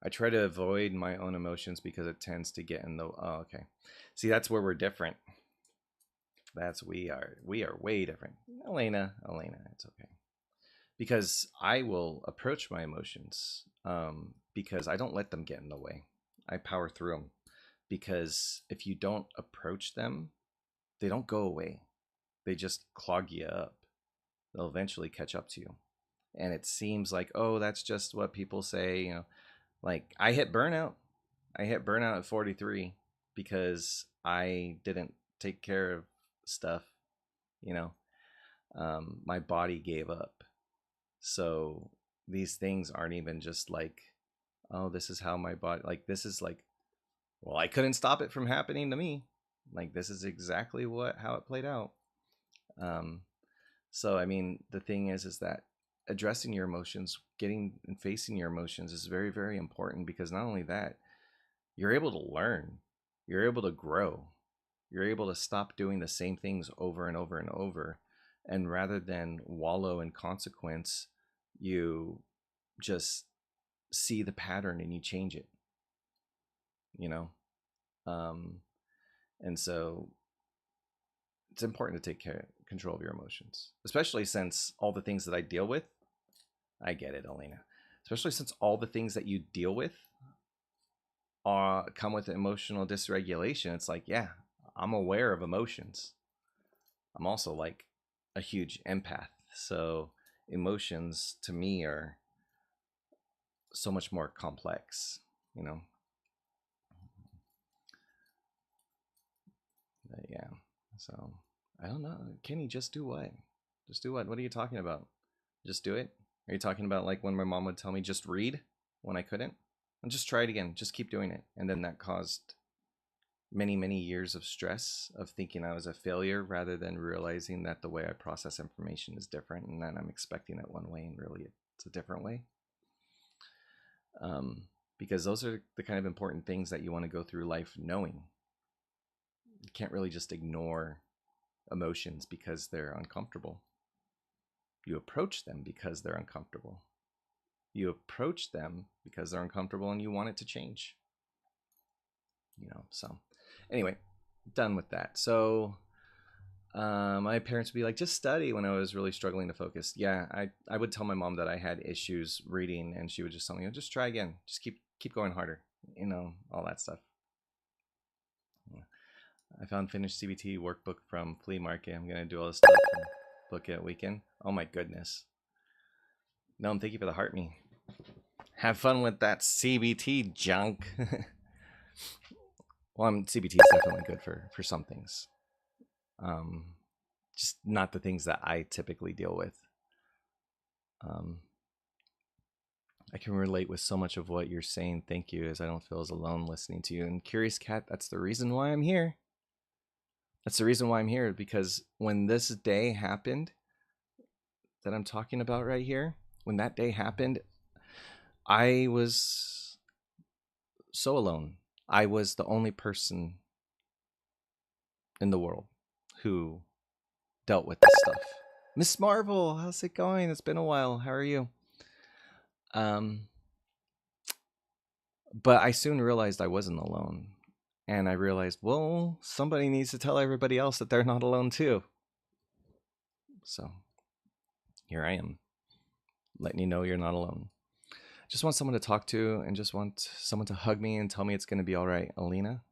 Speaker 1: I try to avoid my own emotions because it tends to get in the. Oh, okay. See, that's where we're different. we are way different. Elena, it's okay. Because I will approach my emotions, because I don't let them get in the way. I power through them, because if you don't approach them, they don't go away. They just clog you up. They'll eventually catch up to you. And it seems like, oh, that's just what people say, you know. Like, I hit burnout. At 43 because I didn't take care of stuff, you know. My body gave up. So these things aren't even just like, oh, this is how my body, like, this is like, well, I couldn't stop it from happening to me. Like, this is exactly how it played out. So I mean, the thing is that addressing your emotions, getting and facing your emotions is very, very important, because not only that, you're able to learn, you're able to grow, you're able to stop doing the same things over and over and over. And rather than wallow in consequence, you just see the pattern and you change it, you know? And so it's important to take control of your emotions, especially since all the things that I deal with, I get it, Elena, especially since all the things that you deal with come with emotional dysregulation. It's like, yeah, I'm aware of emotions. I'm also like a huge empath. So emotions to me are so much more complex, you know? But yeah. So I don't know. Kenny, just do what? Just do what? What are you talking about? Just do it? Are you talking about like when my mom would tell me just read when I couldn't? And just try it again. Just keep doing it. And then that caused many, many years of stress of thinking I was a failure, rather than realizing that the way I process information is different, and then I'm expecting it one way and really it's a different way. Because those are the kind of important things that you want to go through life knowing. You can't really just ignore emotions because they're uncomfortable. You approach them because they're uncomfortable. You approach them because they're uncomfortable and you want it to change. You know, so anyway, done with that. So my parents would be like, just study, when I was really struggling to focus. Yeah, I would tell my mom that I had issues reading, and she would just tell me, oh, just try again. Just keep going harder. You know, all that stuff. Yeah. I found finished CBT workbook from flea market. I'm going to do all this stuff and book it weekend. Oh my goodness. No, thank you for the heart me. Have fun with that CBT junk. Well, CBT is definitely good for some things. Just not the things that I typically deal with. I can relate with so much of what you're saying. Thank you, as I don't feel as alone listening to you. And Curious Cat, that's the reason why I'm here. That's the reason why I'm here, because when this day happened that I'm talking about right here, when that day happened, I was so alone. I was the only person in the world who dealt with this stuff. Miss Marvel, how's it going? It's been a while. How are you? But I soon realized I wasn't alone. And I realized, well, somebody needs to tell everybody else that they're not alone too. So here I am, letting you know you're not alone. Just want someone to talk to, and just want someone to hug me and tell me it's going to be all right. Alina?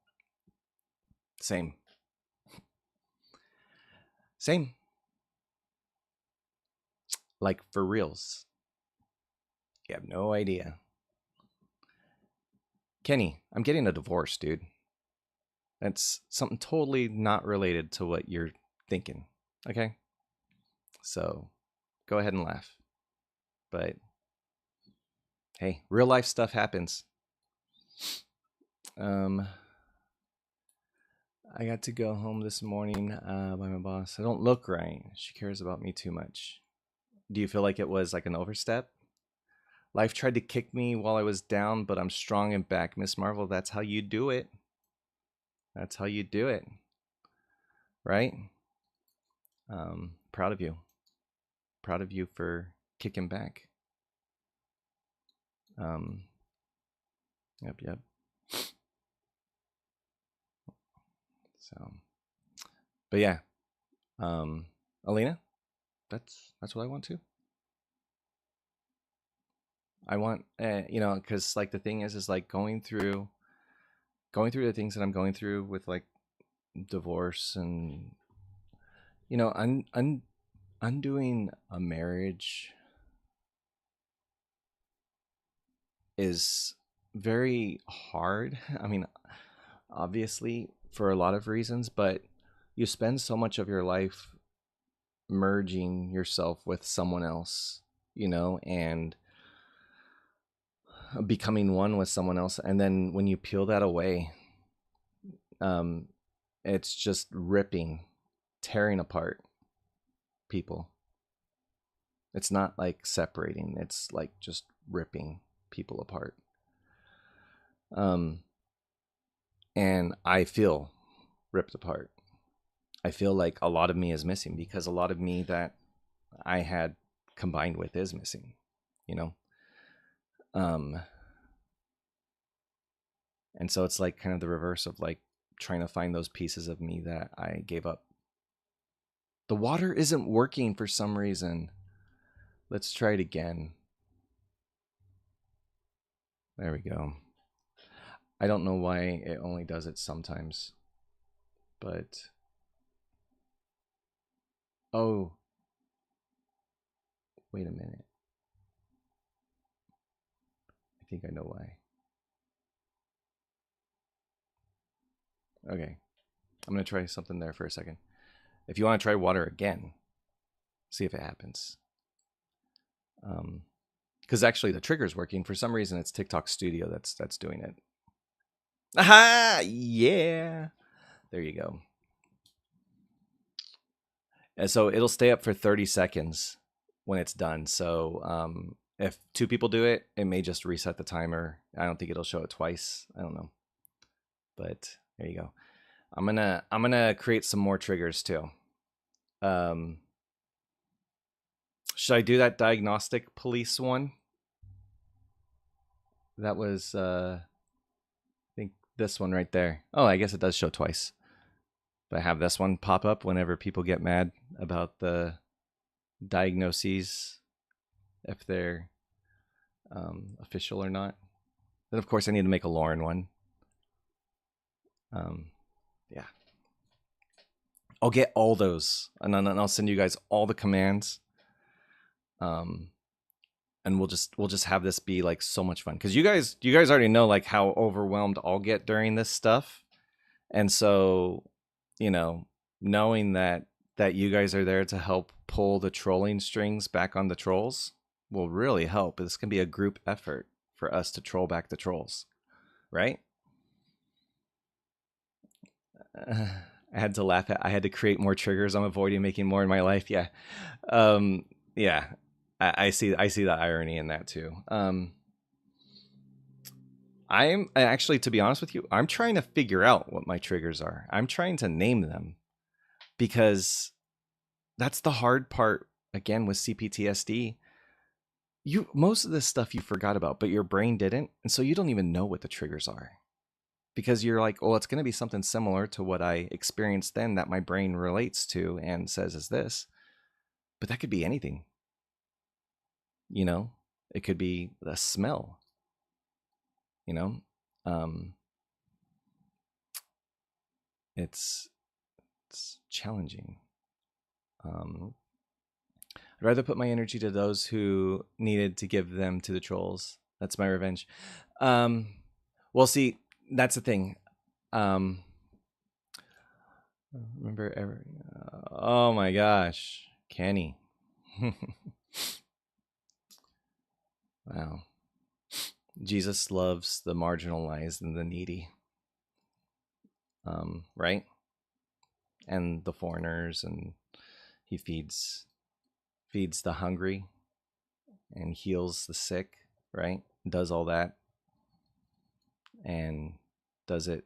Speaker 1: Same. Same. Like, for reals. You have no idea. Kenny, I'm getting a divorce, dude. That's something totally not related to what you're thinking. Okay? So go ahead and laugh. But hey, real life stuff happens. I got to go home this morning by my boss. I don't look right. She cares about me too much. Do you feel like it was like an overstep? Life tried to kick me while I was down, but I'm strong and back. Miss Marvel, that's how you do it. That's how you do it. Right? Proud of you. Proud of you for kicking back. Yep. So, but yeah, Um, Alina, that's what I want to. I want, because like the thing is like going through the things that I'm going through with like divorce and undoing a marriage is very hard. I mean, obviously for a lot of reasons, but you spend so much of your life merging yourself with someone else, and becoming one with someone else. And then when you peel that away, um, it's just ripping, tearing apart people. It's not like separating, it's like just ripping people apart. Um, and I feel ripped apart. I feel like a lot of me is missing because a lot of me that I had combined with is missing, you know? Um, and so it's like kind of the reverse of like trying to find those pieces of me that I gave up. The water isn't working for some reason. Let's try it again. There we go. I don't know why it only does it sometimes, but oh, wait a minute. I think I know why. Okay, I'm gonna try something there for a second. If you want to try water again, see if it happens. Because actually the trigger's working. For some reason, it's TikTok Studio that's doing it. Aha! Yeah. There you go. And so it'll stay up for 30 seconds when it's done. So if two people do it, it may just reset the timer. I don't think it'll show it twice. I don't know. But there you go. I'm gonna create some more triggers too. Should I do that diagnostic police one? That was I think this one right there. Oh, I guess it does show twice. But I have this one pop up whenever people get mad about the diagnoses, if they're official or not. Then of course I need to make a Lauren one. Yeah. I'll get all those, and then I'll send you guys all the commands. And we'll just have this be like so much fun because you guys already know like how overwhelmed I'll get during this stuff, and so knowing that you guys are there to help pull the trolling strings back on the trolls will really help. This can be a group effort for us to troll back the trolls, right? I had to laugh at. I had to create more triggers. I'm avoiding making more in my life. Yeah, yeah. I see the irony in that too. I'm actually, to be honest with you, I'm trying to figure out what my triggers are. I'm trying to name them because that's the hard part. Again, with CPTSD, most of this stuff you forgot about, but your brain didn't, and so you don't even know what the triggers are because you're like, oh, it's going to be something similar to what I experienced then that my brain relates to and says is this, but that could be anything. It could be a smell. Um, it's challenging. I'd rather put my energy to those who needed to give them to the trolls. That's my revenge. Well, see, that's the thing. Remember ever? Oh my gosh, Kenny. Wow. Jesus loves the marginalized and the needy. Right? And the foreigners, and he feeds the hungry and heals the sick, right? Does all that and does it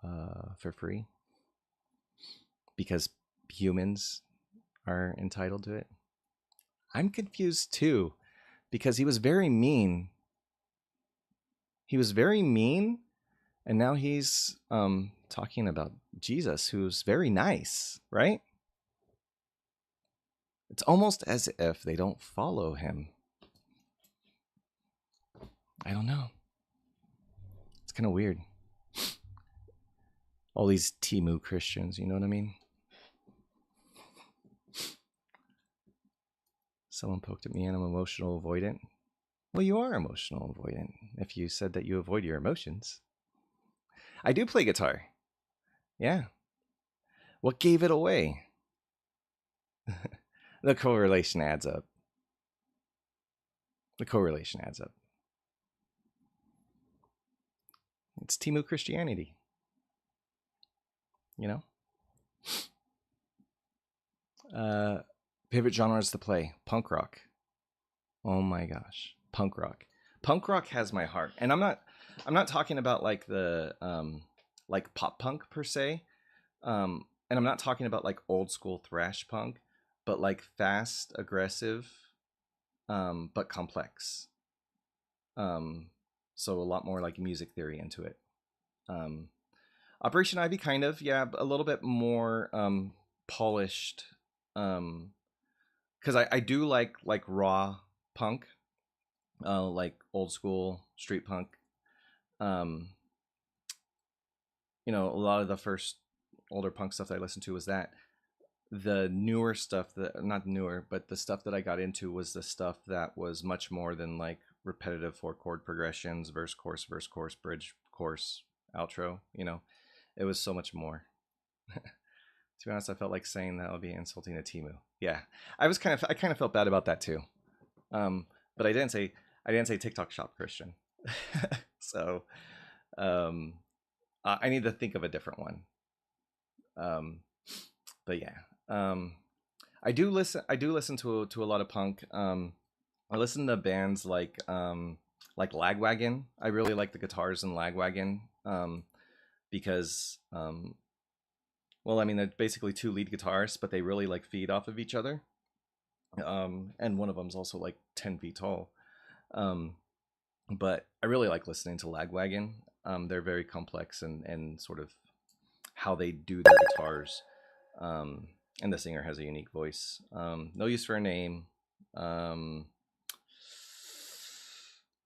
Speaker 1: for free because humans are entitled to it. I'm confused too because he was very mean. And now he's talking about Jesus, who's very nice, right? It's almost as if they don't follow him. I don't know. It's kind of weird. All these Timu Christians, you know what I mean? Someone poked at me and I'm emotional avoidant. Well, you are emotional avoidant if you said that you avoid your emotions. I do play guitar. Yeah. What gave it away? The correlation adds up. The correlation adds up. It's Timu Christianity. You know? Favorite genres to play? Punk rock. Oh my gosh. Punk rock. Punk rock has my heart. And I'm not talking about like the like pop punk per se. And I'm not talking about like old school thrash punk, but like fast, aggressive, but complex. So a lot more like music theory into it. Operation Ivy, kind of, yeah, a little bit more polished. Because I do like raw punk, like old school street punk. You know, a lot of the first older punk stuff that I listened to was that. The newer stuff, that not newer, but the stuff that I got into was the stuff that was much more than like repetitive 4-chord progressions, verse, chorus, bridge, chorus, outro. You know, it was so much more. To be honest, I felt like saying that would be insulting to Timu. Yeah, I kind of felt bad about that too. But I didn't say TikTok shop Christian. So I need to think of a different one. But yeah, I do listen to a lot of punk. I listen to bands like Lagwagon. I really like the guitars in Lagwagon because well, I mean, they're basically two lead guitarists, but they really like feed off of each other. And one of them's also like 10 feet tall. But I really like listening to Lagwagon. They're very complex and sort of how they do their guitars. And the singer has a unique voice. No Use for a Name.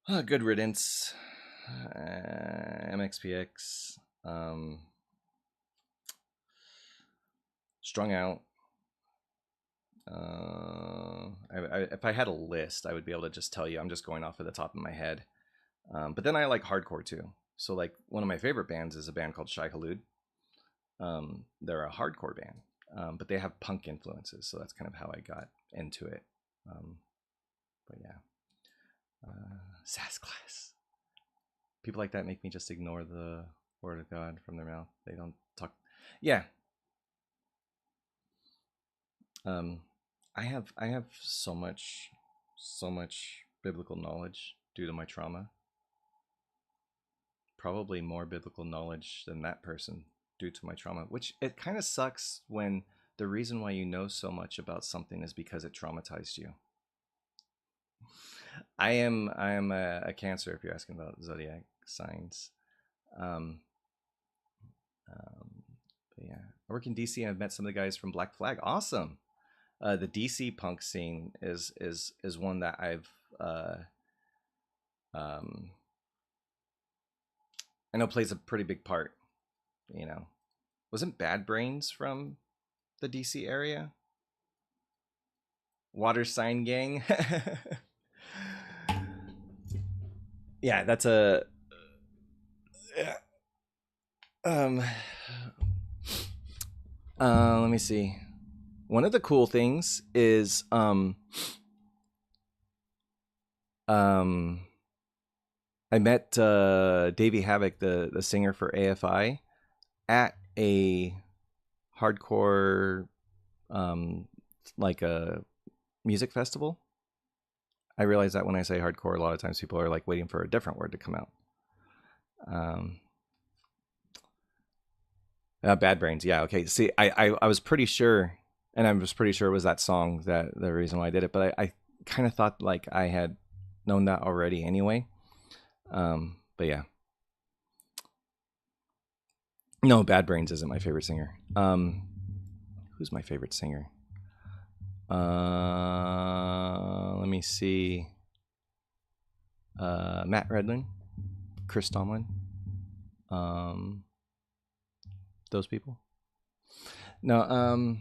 Speaker 1: Good Riddance. MXPX. Strung Out. If I had a list, I would be able to just tell you. I'm just going off of the top of my head. But then I like hardcore too. So like one of my favorite bands is a band called Shai Hulud. They're a hardcore band, but they have punk influences. So that's kind of how I got into it. But yeah, SAS class. People like that make me just ignore the word of God from their mouth. They don't talk. Yeah. I have so much biblical knowledge due to my trauma. Probably more biblical knowledge than that person due to my trauma, which it kind of sucks when the reason why you know so much about something is because it traumatized you. I am a Cancer, if you're asking about zodiac signs. But yeah, I work in DC and I've met some of the guys from Black Flag. Awesome. The DC punk scene is one that I've I know plays a pretty big part. You know, wasn't Bad Brains from the DC area? Water Sign Gang. Yeah, that's a yeah. Let me see. One of the cool things is I met Davey Havoc, the singer for AFI, at a hardcore like a music festival. I realize that when I say hardcore, a lot of times people are like waiting for a different word to come out. Bad Brains, yeah, okay. See, I was pretty sure, and I was pretty sure it was that song that the reason why I did it, but I kind of thought like I had known that already anyway. But yeah. No, Bad Brains isn't my favorite singer. Who's my favorite singer? Let me see. Matt Redman, Chris Tomlin, um, those people. No,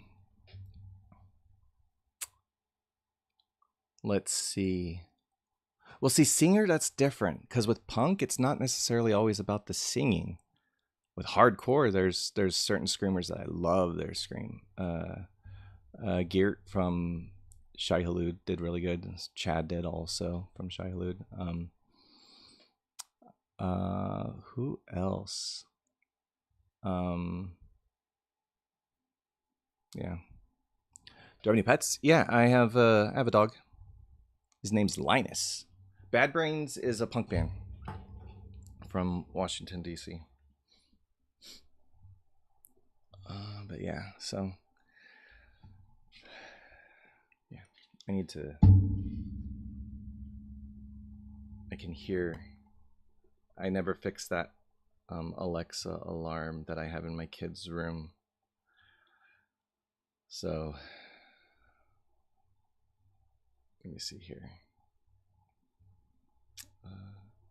Speaker 1: let's see. Well, see, singer, that's different because with punk, it's not necessarily always about the singing. With hardcore, there's certain screamers that I love their scream. Geert from Shai Hulud did really good. Chad did also from Shai Hulud. Who else? Yeah. Do you have any pets? Yeah, I have a dog. His name's Linus. Bad Brains is a punk band from Washington D.C. But yeah, so yeah, I need to. I can hear. I never fixed that Alexa alarm that I have in my kid's room. So let me see here.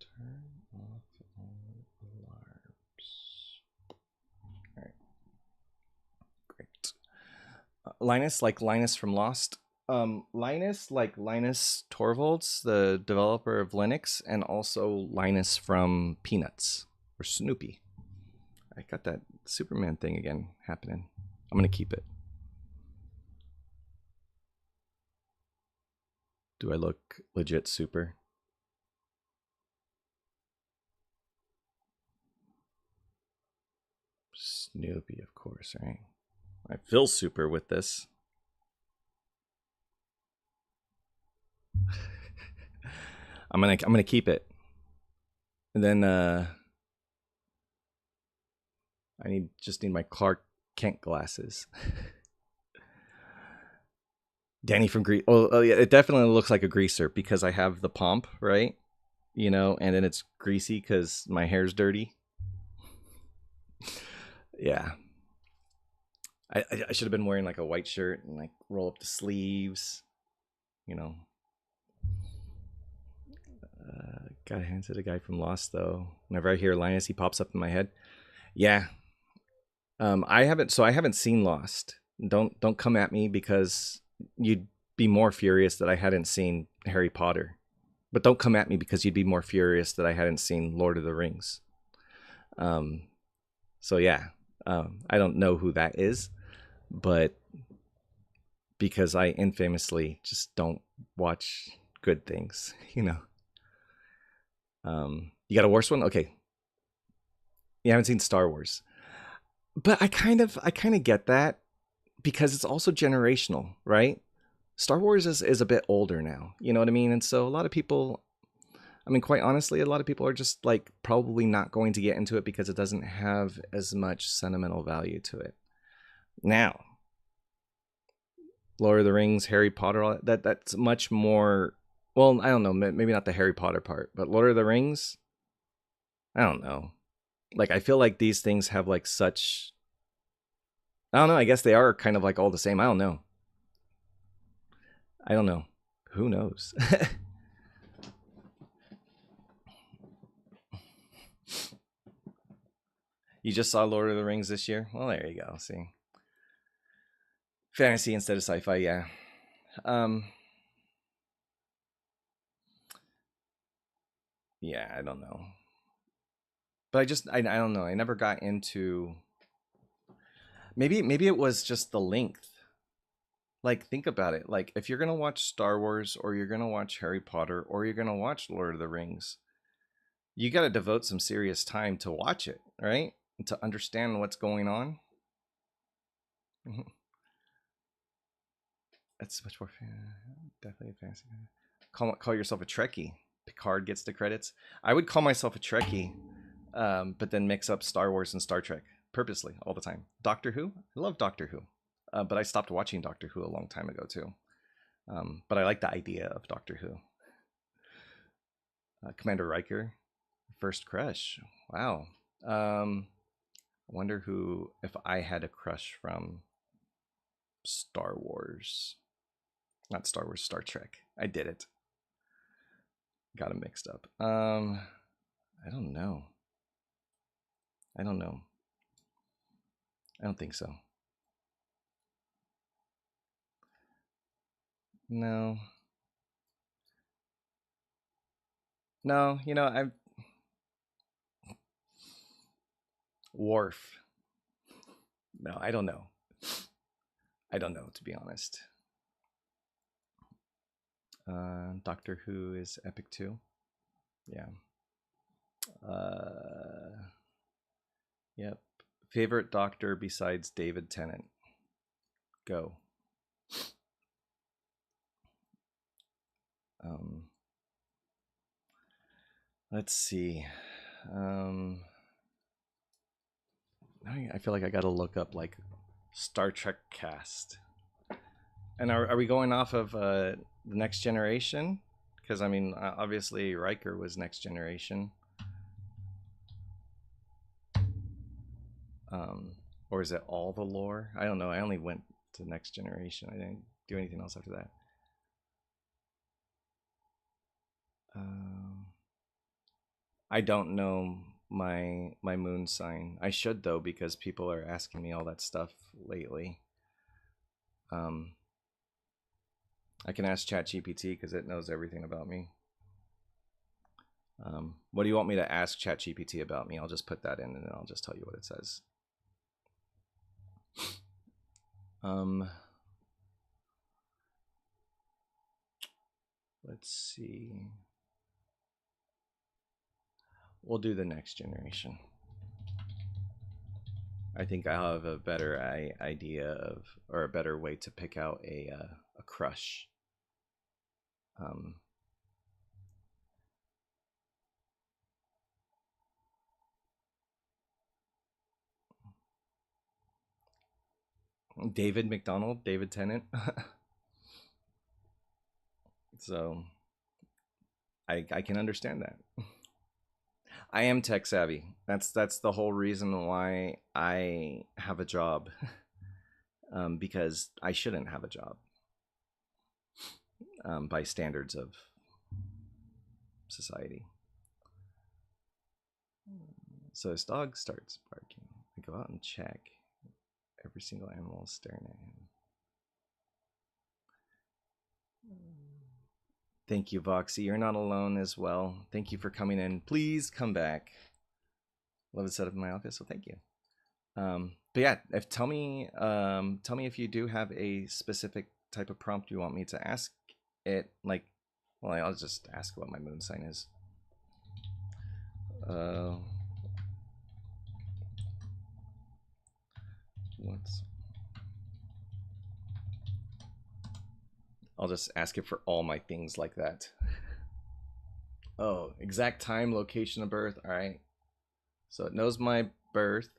Speaker 1: Turn off all alarms. All right, great. Linus, like Linus from Lost. Linus, like Linus Torvalds, the developer of Linux, and also Linus from Peanuts or Snoopy. I got that Superman thing again happening. I'm gonna keep it. Do I look legit super? Snoopy, of course, right? I feel super with this. I'm gonna keep it. And then I just need my Clark Kent glasses. Danny from Grease. Oh yeah, it definitely looks like a greaser because I have the pomp, right? You know, and then it's greasy because my hair's dirty. Yeah, I should have been wearing like a white shirt and like roll up the sleeves. You know, gotta hand to the guy from Lost though. Whenever I hear Linus, he pops up in my head. Yeah, I haven't. So I haven't seen Lost. Don't come at me because you'd be more furious that I hadn't seen Harry Potter. But don't come at me because you'd be more furious that I hadn't seen Lord of the Rings. Um, so yeah, I don't know who that is, but because I infamously just don't watch good things, you know. You got a worse one? Okay, you haven't seen Star Wars, but I kind of get that because it's also generational, right? Star Wars is a bit older now, you know what I mean? And so a lot of people, I mean, quite honestly, a lot of people are just like probably not going to get into it because it doesn't have as much sentimental value to it. Now, Lord of the Rings, Harry Potter, all that's much more. Well, I don't know, maybe not the Harry Potter part, but Lord of the Rings, I don't know. Like I feel like these things have like such. I don't know. I guess they are kind of like all the same. I don't know. I don't know. Who knows? You just saw Lord of the Rings this year? Well, there you go. See, fantasy instead of sci-fi. Yeah. Um. Yeah. I don't know. But I don't know. I never got into. Maybe it was just the length. Like think about it. Like if you're gonna watch Star Wars or you're gonna watch Harry Potter or you're gonna watch Lord of the Rings, you got to devote some serious time to watch it, right? And to understand what's going on. That's much more definitely a fantasy. Call yourself a Trekkie. Picard gets the credits. I would call myself a Trekkie, but then mix up Star Wars and Star Trek purposely all the time. Doctor Who, I love Doctor Who, but I stopped watching Doctor Who a long time ago too. But I like the idea of Doctor Who. Commander Riker, first crush. Wow. I wonder who, if I had a crush from Star Wars. Not Star Wars, Star Trek. I did it. Got them mixed up. I don't know. I don't know. I don't think so. No. No, you know, I'm Worf. No, I don't know. I don't know, to be honest. Doctor Who is epic too. Yeah. Yep. Favorite doctor besides David Tennant? Go. Let's see. I feel like I gotta look up like Star Trek cast. And are we going off of the Next Generation? Because I mean, obviously Riker was Next Generation. Or is it all the lore? I don't know. I only went to Next Generation. I didn't do anything else after that. I don't know my moon sign. I should though, because people are asking me all that stuff lately. I can ask ChatGPT because it knows everything about me. What do you want me to ask ChatGPT about me? I'll just put that in and I'll just tell you what it says. Let's see. We'll do the Next Generation. I think I'll have a better idea of, or a better way to pick out a crush. David McDonald, David Tennant. So I can understand that. I am tech savvy. That's the whole reason why I have a job. Because I shouldn't have a job by standards of society. So his dog starts barking. I go out and check. Every single animal is staring at him. Thank you, Voxy. You're not alone as well. Thank you for coming in. Please come back. Love the setup in my office, so thank you. But yeah, tell me if you do have a specific type of prompt you want me to ask it. Like, well, I'll just ask what my moon sign is. I'll just ask it for all my things like that. Oh, exact time, location of birth. All right. So it knows my birth.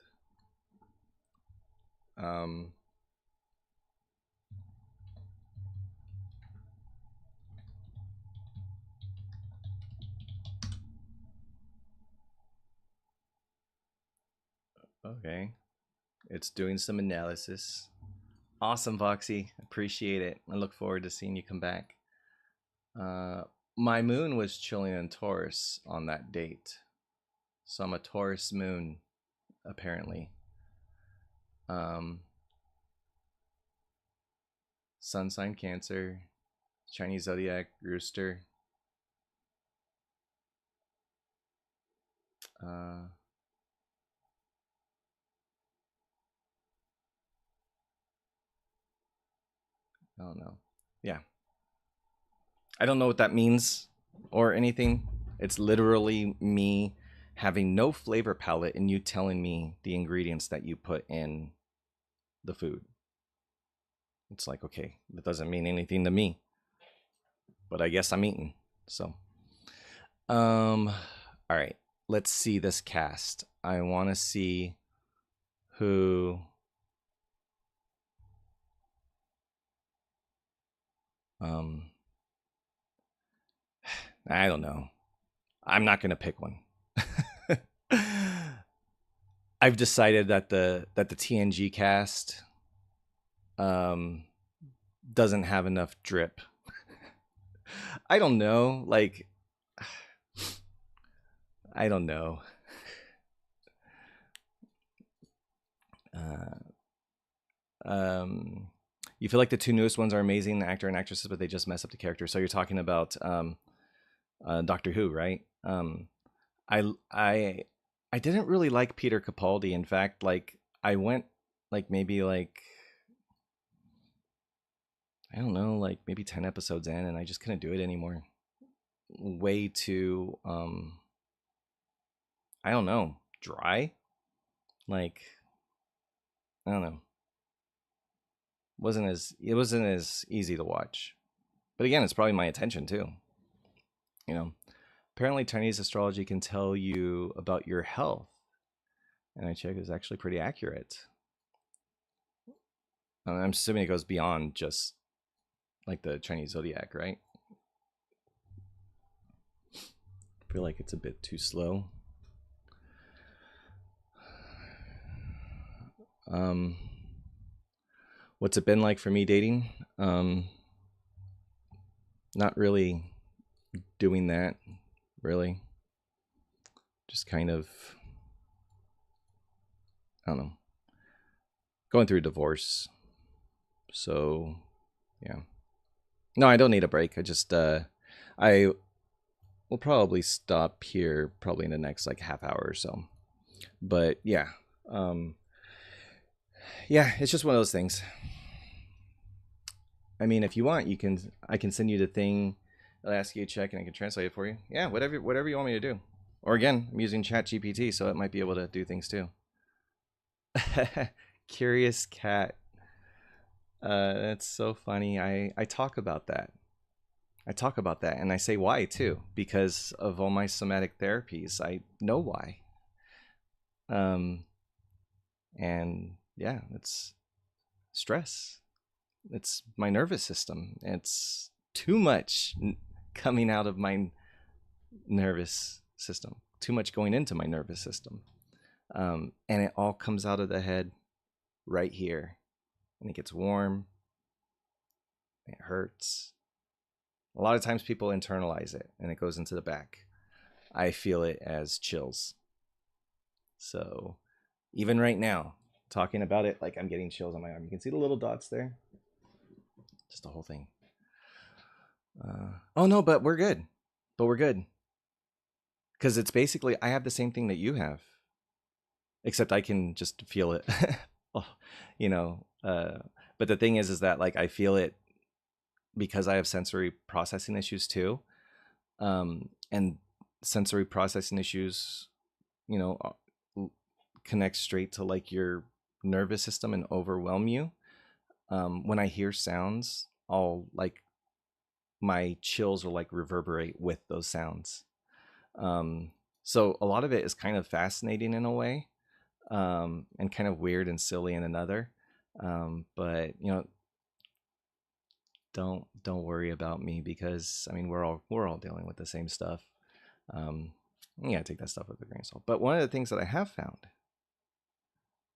Speaker 1: Okay. It's doing some analysis. Awesome, Voxy. Appreciate it. I look forward to seeing you come back. My moon was chilling in Taurus on that date. So I'm a Taurus moon, apparently. Sun sign Cancer, Chinese zodiac Rooster. I don't know. Yeah. I don't know what that means or anything. It's literally me having no flavor palette and you telling me the ingredients that you put in the food. It's like, okay, that doesn't mean anything to me, but I guess I'm eating. So, all right, let's see this cast. I want to see who, I don't know. I'm not going to pick one. I've decided that the TNG cast doesn't have enough drip. I don't know, like I don't know. You feel like the two newest ones are amazing, the actor and actresses, but they just mess up the character. So you're talking about Doctor Who, right? I I I didn't really like Peter Capaldi. In fact, like I went like maybe like I don't know, like maybe 10 episodes in, and I just couldn't do it anymore. Way too I don't know, dry. Like I don't know. It wasn't as easy to watch. But again, it's probably my attention too. You know, apparently Chinese astrology can tell you about your health, and I checked, it's actually pretty accurate. I'm assuming it goes beyond just like the Chinese zodiac, right? I feel like it's a bit too slow. What's it been like for me dating? Not really doing that, really. Just kind of, I don't know, going through a divorce. So, yeah. No, I don't need a break. I will probably stop here probably in the next like half hour or so. But yeah, yeah, it's just one of those things. I mean, if you want, I can send you the thing. I'll ask you a check and I can translate it for you. Yeah, whatever you want me to do. Or again, I'm using ChatGPT, so it might be able to do things too. Curious cat. That's so funny. I talk about that. I talk about that, and I say why too, because of all my somatic therapies. I know why. And yeah, it's stress. It's my nervous system. It's too much coming out of my nervous system. Too much going into my nervous system. And it all comes out of the head right here. And it gets warm. It hurts. A lot of times people internalize it and it goes into the back. I feel it as chills. So even right now, talking about it, like I'm getting chills on my arm. You can see the little dots there. Just the whole thing. Oh no, but we're good. But we're good. Because it's basically, I have the same thing that you have. Except I can just feel it. You know, but the thing is that like I feel it because I have sensory processing issues too. And sensory processing issues, you know, connect straight to like your nervous system and overwhelm you. When I hear sounds, I'll like my chills will like reverberate with those sounds. So a lot of it is kind of fascinating in a way, and kind of weird and silly in another. But you know, don't worry about me because I mean we're all dealing with the same stuff. Yeah, take that stuff with a grain of salt. But one of the things that I have found,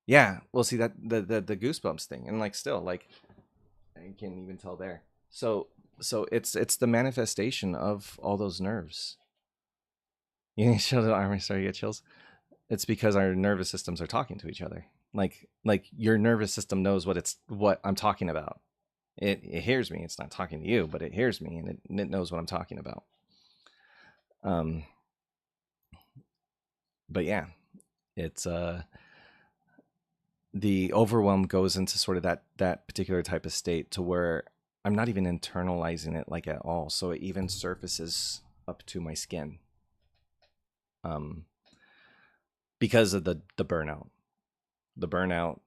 Speaker 1: yeah, we'll see that the goosebumps thing, and like still like I can't even tell there. So it's the manifestation of all those nerves. You need to show the arm and start to get chills. It's because our nervous systems are talking to each other. Like your nervous system knows what I'm talking about. It hears me. It's not talking to you, but it hears me and it knows what I'm talking about. But yeah, it's the overwhelm goes into sort of that particular type of state to where I'm not even internalizing it like at all. So it even surfaces up to my skin. Because of the burnout. The burnout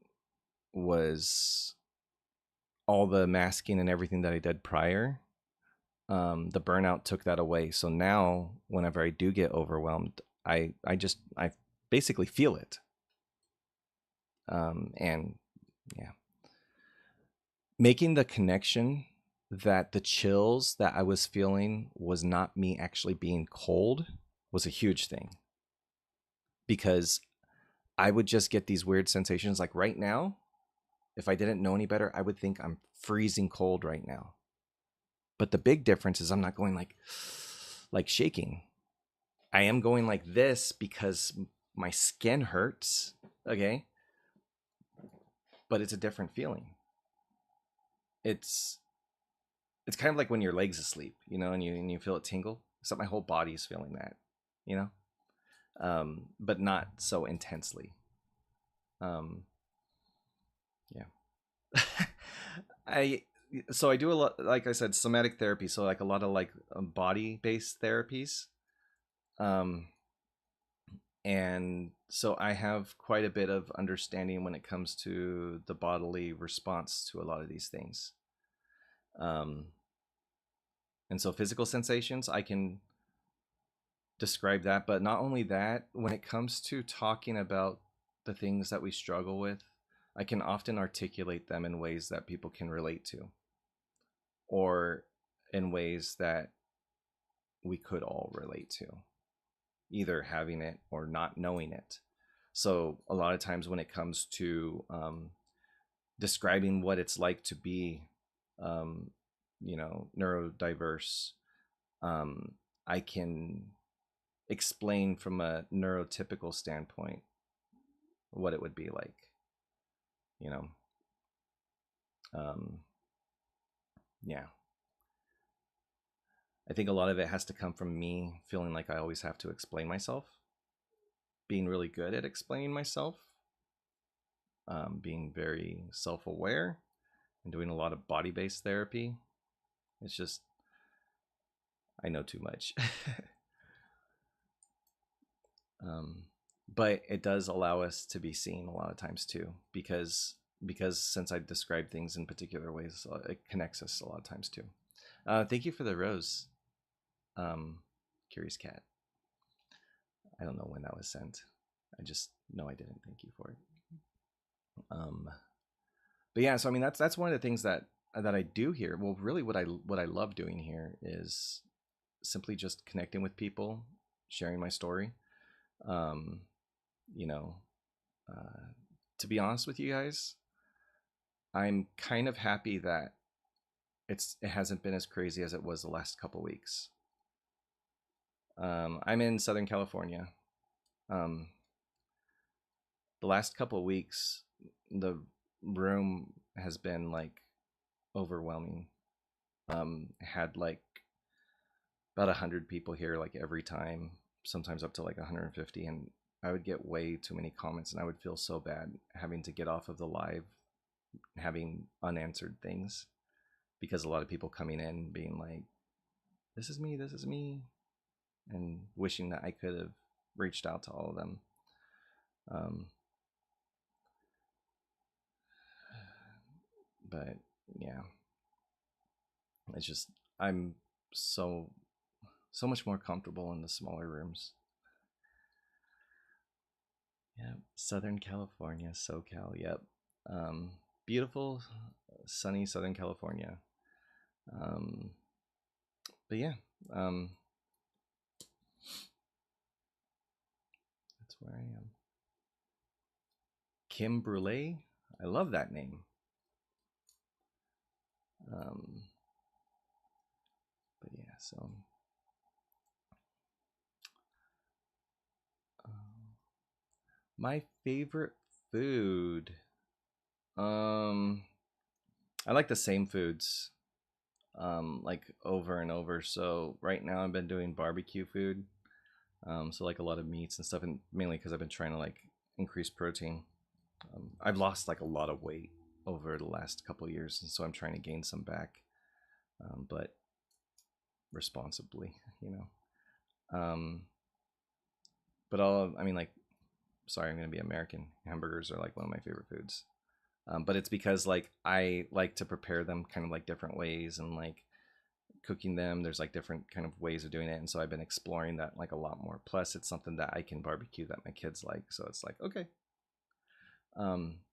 Speaker 1: was all the masking and everything that I did prior. The burnout took that away. So now whenever I do get overwhelmed, I basically feel it. And yeah, making the connection that the chills that I was feeling was not me actually being cold was a huge thing, because I would just get these weird sensations. Like right now, if I didn't know any better, I would think I'm freezing cold right now. But the big difference is I'm not going like shaking. I am going like this because my skin hurts, okay? But it's a different feeling. It's kind of like when your leg's asleep, you know, and you feel it tingle. Except my whole body is feeling that, you know, but not so intensely. Yeah. I so I do a lot, like I said, somatic therapy. So like a lot of like body based therapies. Um, and so I have quite a bit of understanding when it comes to the bodily response to a lot of these things. Um, and so physical sensations, I can describe that, but not only that, when it comes to talking about the things that we struggle with, I can often articulate them in ways that people can relate to, or in ways that we could all relate to, either having it or not knowing it. So a lot of times when it comes to describing what it's like to be, um, neurodiverse, um, I can explain from a neurotypical standpoint what it would be like, you know. um, yeah, I think a lot of it has to come from me feeling like I always have to explain myself, being really good at explaining myself, being very self-aware, and doing a lot of body-based therapy. It's just, I know too much. um, but it does allow us to be seen a lot of times too, because since I describe things in particular ways, it connects us a lot of times too. Thank you for the rose, Curious Cat. I don't know when that was sent. I just know I didn't. Thank you for it. Um, but yeah, so I mean that's one of the things that I do here. Well, really, what I love doing here is simply just connecting with people, sharing my story. Um, you know, uh, to be honest with you guys, I'm kind of happy that it hasn't been as crazy as it was the last couple weeks. I'm in Southern California. Um, the last couple of weeks, the room has been like overwhelming. Had like about 100 people here like every time, sometimes up to like 150, and I would get way too many comments, and I would feel so bad having to get off of the live, having unanswered things, because a lot of people coming in being like, this is me, and wishing that I could have reached out to all of them. Um, but yeah, it's just, I'm so much more comfortable in the smaller rooms. Yeah, Southern California, SoCal. Yep. Um, Beautiful, sunny Southern California. Um, but yeah, um, that's where I am. Kim Brule. I love that name. Um, but yeah, so my favorite food. Um, I like the same foods, like over and over. So right now I've been doing barbecue food. So like a lot of meats and stuff, and mainly because I've been trying to like increase protein. I've lost like a lot of weight over the last couple of years, and so I'm trying to gain some back, but responsibly, you know. But I mean, like, sorry, I'm gonna be American. Hamburgers are like one of my favorite foods, but it's because like I like to prepare them kind of like different ways, and like cooking them, there's like different kind of ways of doing it, and so I've been exploring that like a lot more. Plus, it's something that I can barbecue that my kids like, so it's like okay.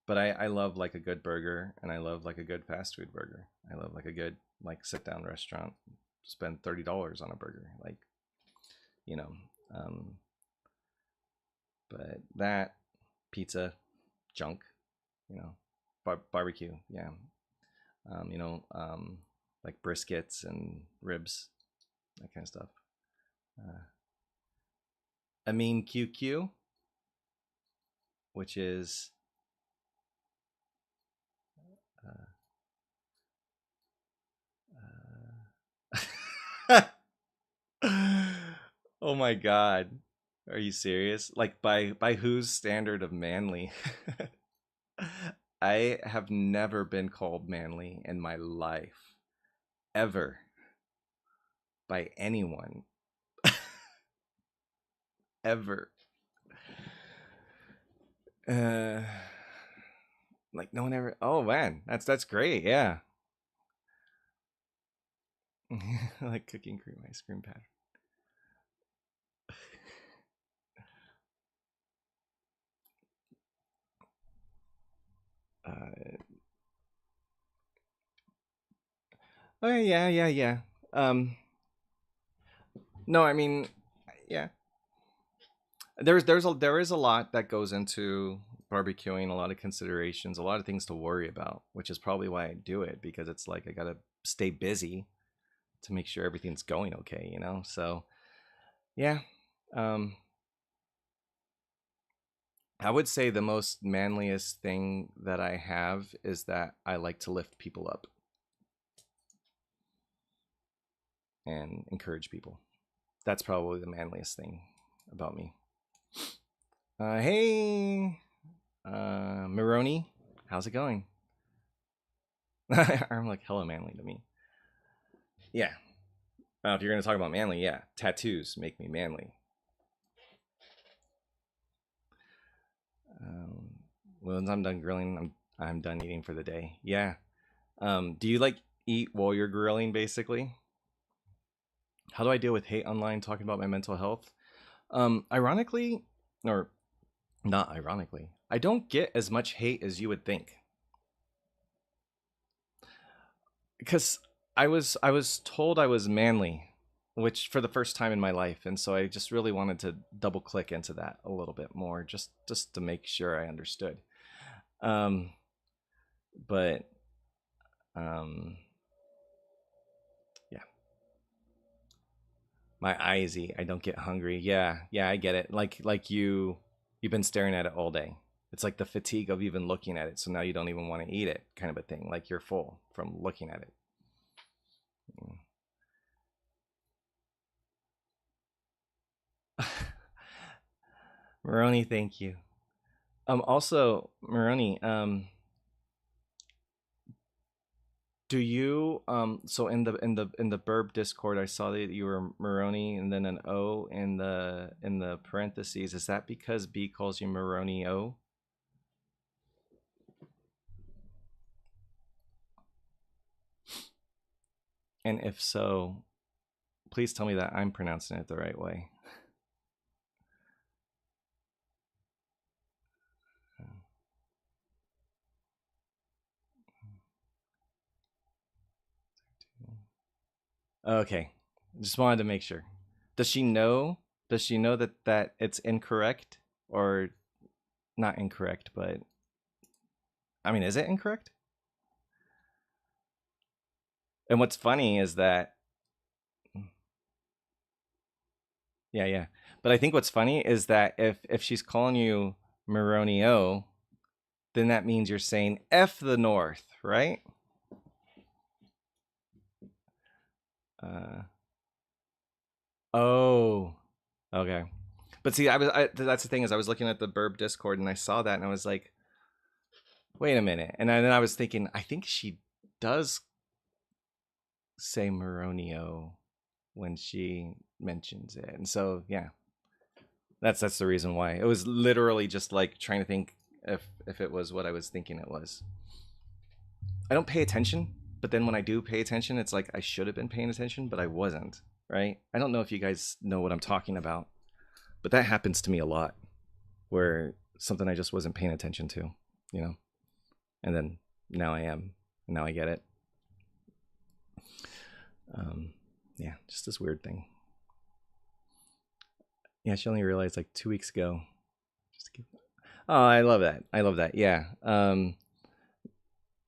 Speaker 1: But I love like a good burger, and I love like a good fast food burger. I love like a good like sit down restaurant. Spend $30 on a burger, like, you know. Um, but that, pizza, junk, you know, barbecue, yeah. You know, like briskets and ribs, that kind of stuff. Amin QQ, which is oh my god. Are you serious? Like by whose standard of manly? I have never been called manly in my life. Ever. By anyone. Ever. Like no one ever. Oh man, that's great. Yeah. Like cooking cream ice cream pattern. Oh yeah. Um, no, I mean, yeah. There is a lot that goes into barbecuing, a lot of considerations, a lot of things to worry about, which is probably why I do it, because it's like I gotta stay busy to make sure everything's going okay, you know. So yeah, um, I would say the most manliest thing that I have is that I like to lift people up and encourage people. That's probably the manliest thing about me. Hey, Maroni, how's it going? I'm like hella manly to me. Yeah. If you're gonna talk about manly, yeah, tattoos make me manly. Once I'm done grilling, I'm done eating for the day. Yeah. Do you like eat while you're grilling, basically? How do I deal with hate online talking about my mental health? Ironically, or not ironically, I don't get as much hate as you would think. Because I was told I was manly, which for the first time in my life, and so I just really wanted to double click into that a little bit more, just to make sure I understood. Um, but um, yeah, my eyesy. I don't get hungry. Yeah, I get it. Like you've been staring at it all day. It's like the fatigue of even looking at it. So now you don't even want to eat it, kind of a thing. Like you're full from looking at it. Maroni, thank you. Also, Maroni, do you so in the Burb Discord, I saw that you were Maroni and then an O in the parentheses. Is that because B calls you Maroni O? And if so, please tell me that I'm pronouncing it the right way. Okay, just wanted to make sure. Does she know? Does she know that it's incorrect, or not incorrect? But I mean, is it incorrect? And what's funny is that, yeah. But I think what's funny is that if she's calling you Maroni O, then that means you're saying F the North, right? Uh, oh, okay. But see, that's the thing, is I was looking at the Burb Discord and I saw that and I was like, wait a minute. And then I was thinking, I think she does say Maronio when she mentions it. And so, yeah, that's the reason why. It was literally just like trying to think if it was what I was thinking it was. I don't pay attention, but then when I do pay attention, it's like I should have been paying attention, but I wasn't, right? I don't know if you guys know what I'm talking about, but that happens to me a lot, where something I just wasn't paying attention to, you know? And then now I am, and now I get it. Yeah, just this weird thing. Yeah, she only realized like 2 weeks ago. Oh, I love that. I love that. Yeah. And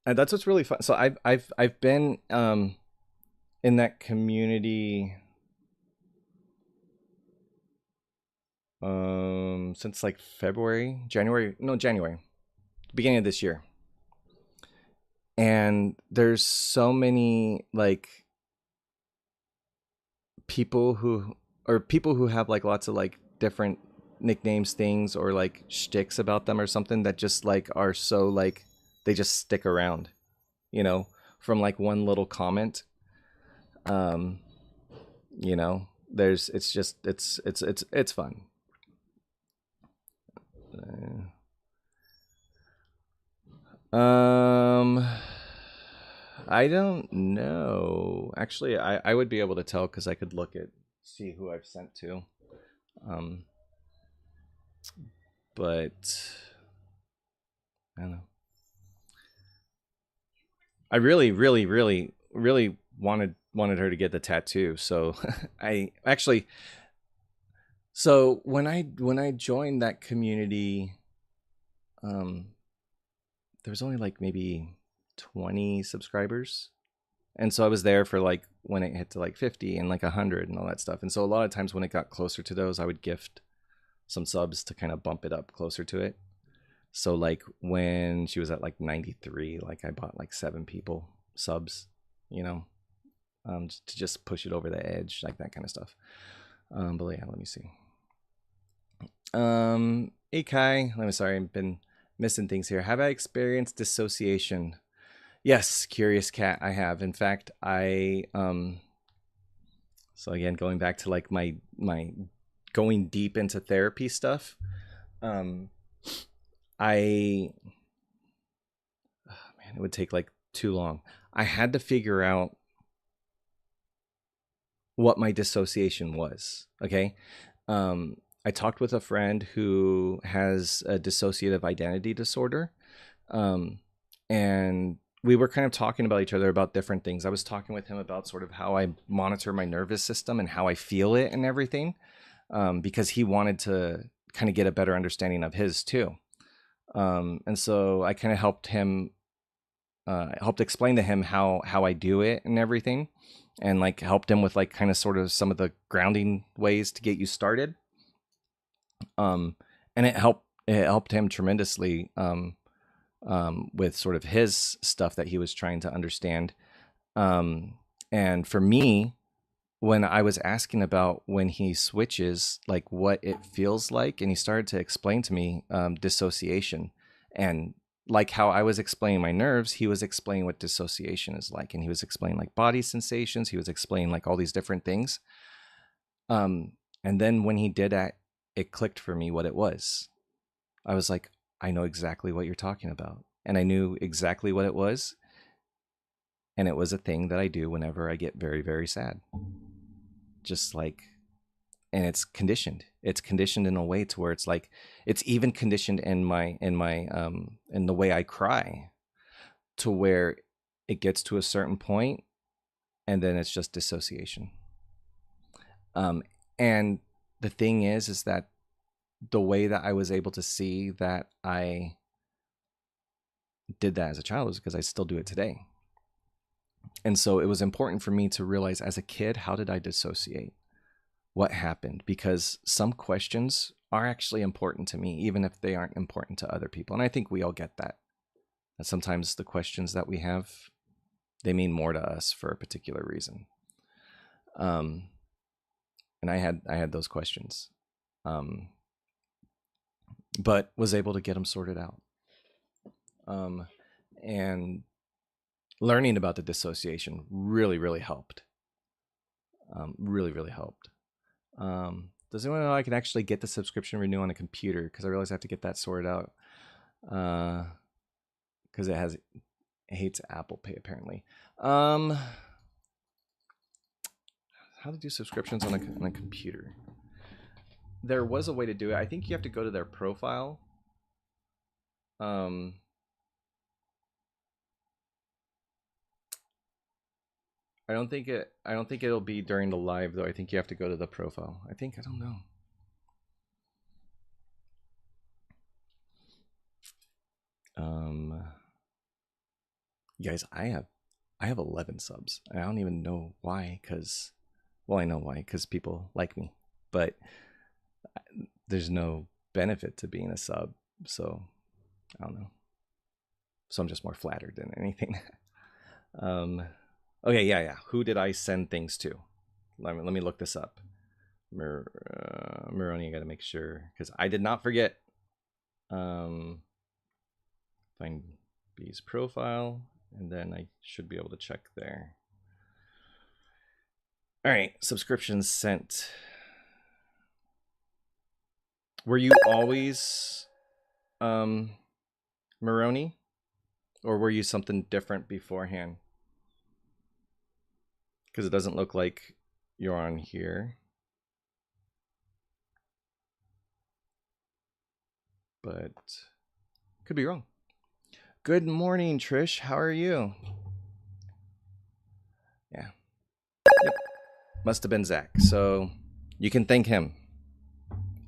Speaker 1: that's what's really fun. So I've been in that community since like January, beginning of this year. And there's so many like people who have like lots of like different nicknames, things, or like shticks about them or something that just like are so like they just stick around, you know, from like one little comment. Um, you know, there's it's just it's fun. Um, I don't know. Actually, I would be able to tell because I could see who I've sent to. Um, but I don't know. I really wanted her to get the tattoo. So I actually, so when I joined that community, um, there was only like maybe 20 subscribers. And so I was there for like when it hit to like 50 and like 100 and all that stuff. And so a lot of times when it got closer to those, I would gift some subs to kind of bump it up closer to it. So like when she was at like 93, like I bought like 7 people subs, you know, to just push it over the edge, like that kind of stuff. But yeah, let me see. Ikai, I've been missing things here. Have I experienced dissociation? Yes, curious cat, I have. In fact, so again, going back to like my going deep into therapy stuff, I man, it would take like too long. I had to figure out what my dissociation was. Okay. I talked with a friend who has a dissociative identity disorder. And we were kind of talking about each other about different things. I was talking with him about sort of how I monitor my nervous system and how I feel it and everything, because he wanted to kind of get a better understanding of his too. And so I kind of helped explain to him how I do it and everything, and like helped him with like kind of sort of some of the grounding ways to get you started. And it helped him tremendously with sort of his stuff that he was trying to understand. And for me, when I was asking about when he switches, like what it feels like, and he started to explain to me dissociation, and like how I was explaining my nerves, he was explaining what dissociation is like, and he was explaining like body sensations. He was explaining like all these different things. And then when he did that, it clicked for me what it was. I was like, I know exactly what you're talking about. And I knew exactly what it was. And it was a thing that I do whenever I get very, very sad. Just like, and it's conditioned. It's conditioned in a way to where it's like, it's even conditioned in the way I cry, to where it gets to a certain point and then it's just dissociation. And the thing is that the way that I was able to see that I did that as a child was because I still do it today. And so it was important for me to realize as a kid, how did I dissociate? What happened? Because some questions are actually important to me, even if they aren't important to other people. And I think we all get that. That sometimes the questions that we have, they mean more to us for a particular reason. And I had those questions, but was able to get them sorted out. And learning about the dissociation really helped. Really helped. Does anyone know I can actually get the subscription renew on a computer? Because I realize I have to get that sorted out. Because it hates Apple Pay apparently. How to do subscriptions on a computer? There was a way to do it. I think you have to go to their profile. I don't think it'll be during the live though. I think you have to go to the profile. I don't know. Um, you guys, I have 11 subs. I don't even know why, because, well, I know why, because people like me, but there's no benefit to being a sub, so I don't know. So I'm just more flattered than anything. Okay, yeah. Who did I send things to? Let me look this up. Maroni, I gotta make sure, because I did not forget. Find B's profile, and then I should be able to check there. All right, subscriptions sent. Were you always Maroni, or were you something different beforehand? Because it doesn't look like you're on here. But could be wrong. Good morning, Trish. How are you? Yeah. Yep. Must have been Zach. So you can thank him.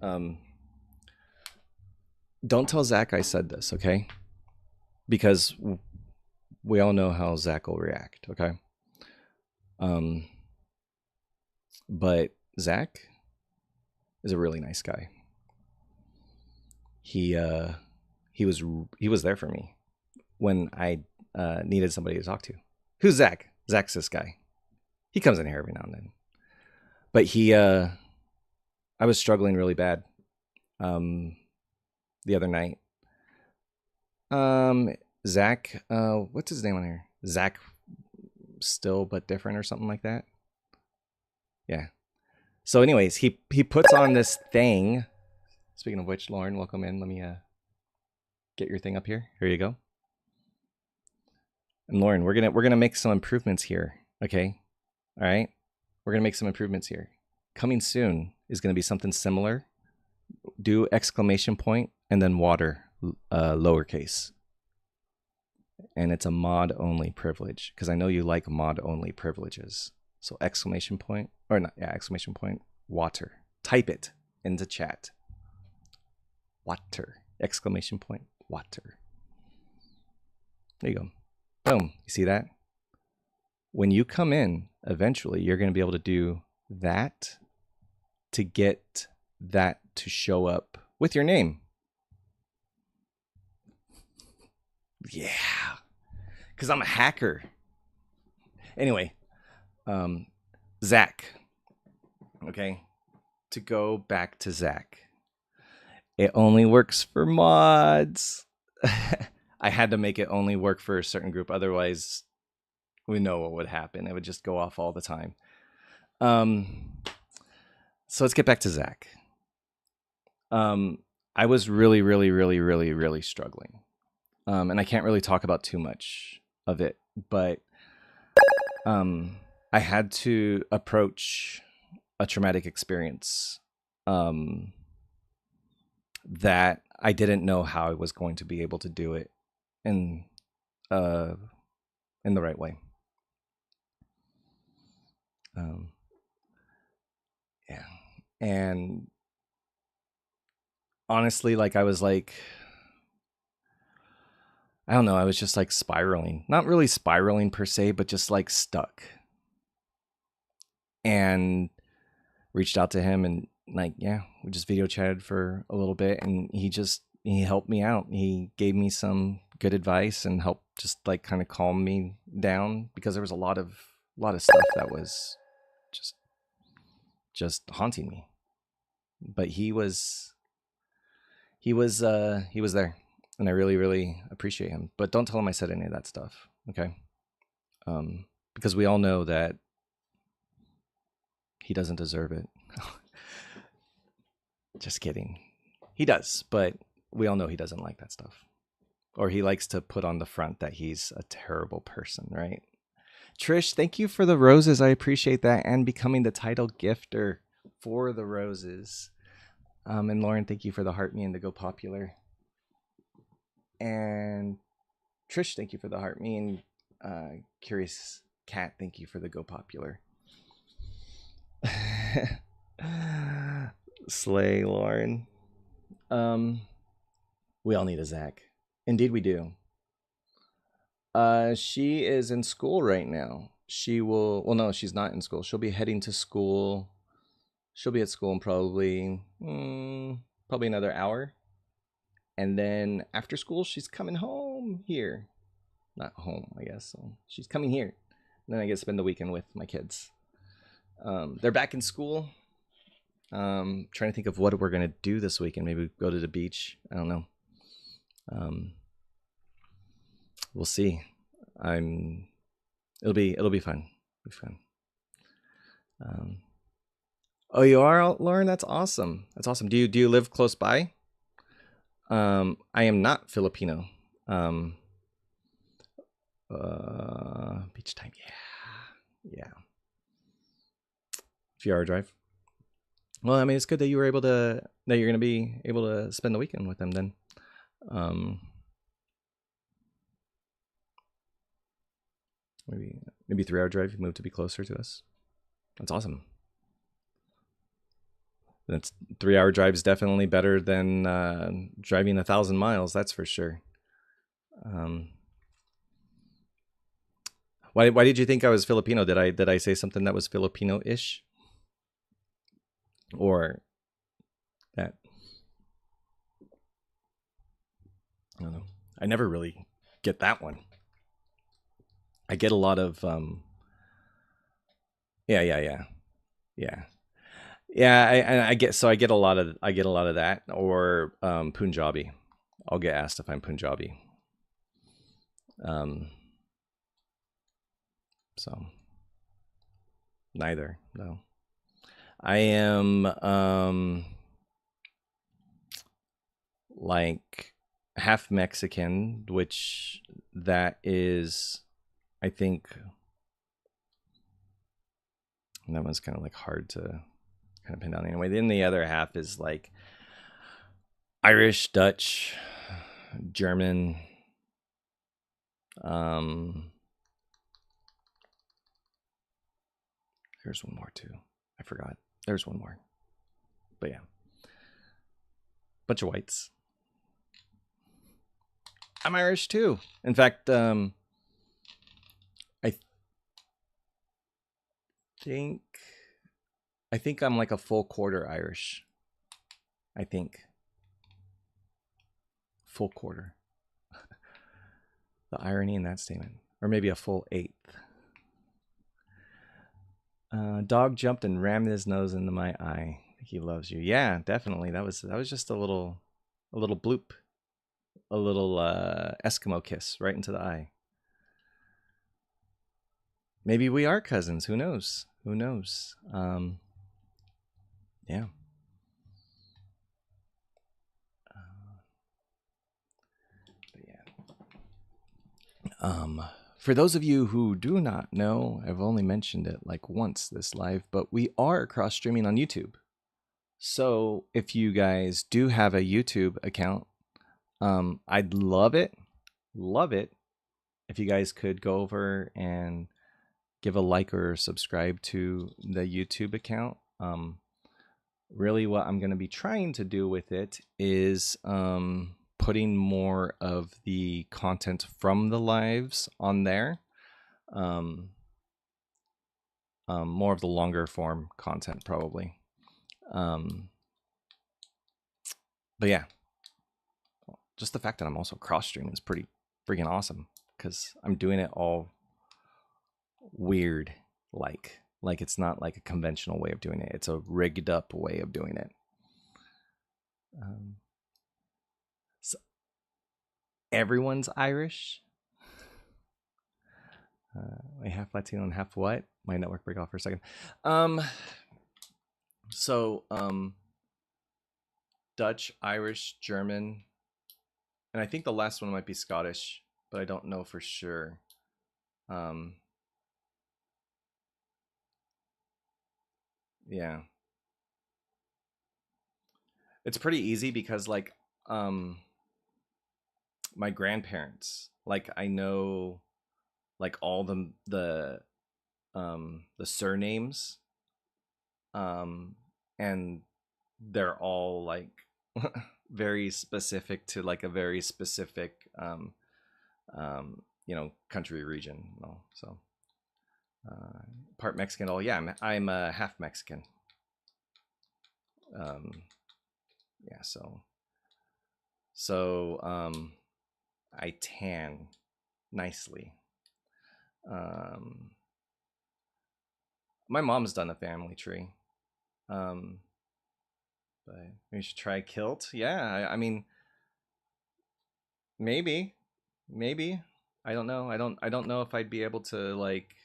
Speaker 1: Don't tell Zach I said this, okay? Because we all know how Zach will react, okay? But Zach is a really nice guy. He was there for me when I needed somebody to talk to. Who's Zach? Zach's this guy. He comes in here every now and then. But I was struggling really bad the other night. Zach, what's his name on here? Zach Still But Different or something like that. Yeah. So anyways, he puts on this thing. Speaking of which, Lauren, welcome in. Let me get your thing up here. Here you go. And Lauren, we're gonna make some improvements here. Okay. All right. We're gonna make some improvements here. Coming soon is gonna be something similar. Do exclamation point and then water lowercase. And it's a mod only privilege, because I know you like mod only privileges. So exclamation point, or not, yeah, exclamation point, water. Type it into chat. Water. Exclamation point, water. There you go. Boom. You see that? When you come in, eventually you're going to be able to do that to get that to show up with your name. Yeah. Because I'm a hacker. Anyway, Zach. Okay. To go back to Zach. It only works for mods. I had to make it only work for a certain group. Otherwise, we know what would happen. It would just go off all the time. So let's get back to Zach. I was really struggling. And I can't really talk about too much of it, but I had to approach a traumatic experience that I didn't know how I was going to be able to do it in the right way. Yeah. And honestly, like I was like, I don't know, I was just like spiraling. Not really spiraling per se, but just like stuck. And reached out to him and like, yeah, we just video chatted for a little bit, and he helped me out. He gave me some good advice and helped just like kind of calm me down, because there was a lot of stuff that was just haunting me. But he was there, and I really appreciate him. But don't tell him I said any of that stuff, okay? Because we all know that he doesn't deserve it. Just kidding. He does, but we all know he doesn't like that stuff. Or he likes to put on the front that he's a terrible person, right? Trish, thank you for the roses. I appreciate that. And becoming the title gifter for the roses. And Lauren, thank you for the heart me and the go popular. And Trish, thank you for the heart me. And Curious Cat, thank you for the go popular. Slay, Lauren. We all need a Zach. Indeed, we do. She is in school right now. She will. Well, no, she's not in school. She'll be heading to school. She'll be at school in probably another hour, and then after school, she's coming home here. Not home, I guess. So she's coming here. And then I get to spend the weekend with my kids. They're back in school. Trying to think of what we're gonna do this weekend. Maybe go to the beach. I don't know. We'll see. It'll be fun. It'll be fun. Oh, you are, Lauren? That's awesome. That's awesome. Do you live close by? I am not Filipino. Beach time. Yeah. A few hour drive. Well, I mean, it's good that you're gonna be able to spend the weekend with them then. Maybe 3 hour drive. You move to be closer to us. That's awesome. That's 3 hour drive is definitely better than driving 1,000 miles. That's for sure. Why did you think I was Filipino? Did I say something that was Filipino-ish? Or that? I don't know. I never really get that one. I get a lot of yeah. I get a lot of that, or Punjabi. I'll get asked if I'm Punjabi. So neither. No. I am like half Mexican, which that is, I think, that one's kind of like hard to kind of pin down anyway. Then the other half is like Irish, Dutch, German, there's one more too. I forgot. There's one more. But yeah. Bunch of whites. I'm Irish too. In fact, I think I'm like a full quarter Irish. I think. Full quarter. The irony in that statement. Or maybe a full eighth. Dog jumped and rammed his nose into my eye. I think he loves you. Yeah, definitely. That was just a little bloop. A little Eskimo kiss right into the eye. Maybe we are cousins. Who knows? Yeah. For those of you who do not know, I've only mentioned it like once this live, but we are cross streaming on YouTube. So if you guys do have a YouTube account, I'd love it if you guys could go over and give a like or subscribe to the YouTube account. Really what I'm going to be trying to do with it is putting more of the content from the lives on there. More of the longer form content probably. But yeah, just the fact that I'm also cross streaming is pretty freaking awesome, because I'm doing it all weird, like it's not like a conventional way of doing it. It's a rigged up way of doing it. So everyone's Irish. Half Latino and half what? My network break off for a second. Dutch, Irish, German, and I think the last one might be Scottish, but I don't know for sure. Yeah. It's pretty easy because like my grandparents, like I know like all the surnames, and they're all like very specific to like a very specific you know, country region. No, so part Mexican. Oh yeah, I'm half Mexican. Yeah, so I tan nicely. My mom's done a family tree. But we should try kilt. Yeah, I mean, maybe, maybe. I don't know. I don't know if I'd be able to like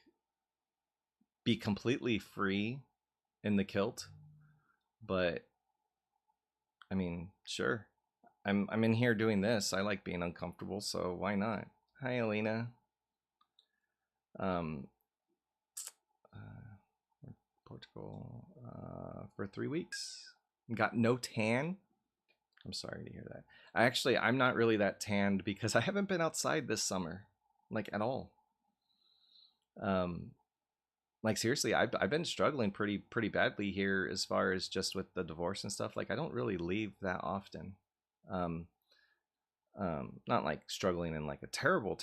Speaker 1: be completely free in the kilt, but I mean, sure. I'm in here doing this. I like being uncomfortable, so why not? Hi, Alina. Um, Portugal for 3 weeks. Got no tan. I'm sorry to hear that. I'm not really that tanned because I haven't been outside this summer, like at all. Like seriously, I've been struggling pretty badly here as far as just with the divorce and stuff. Like I don't really leave that often. Um, Not like struggling in like a terrible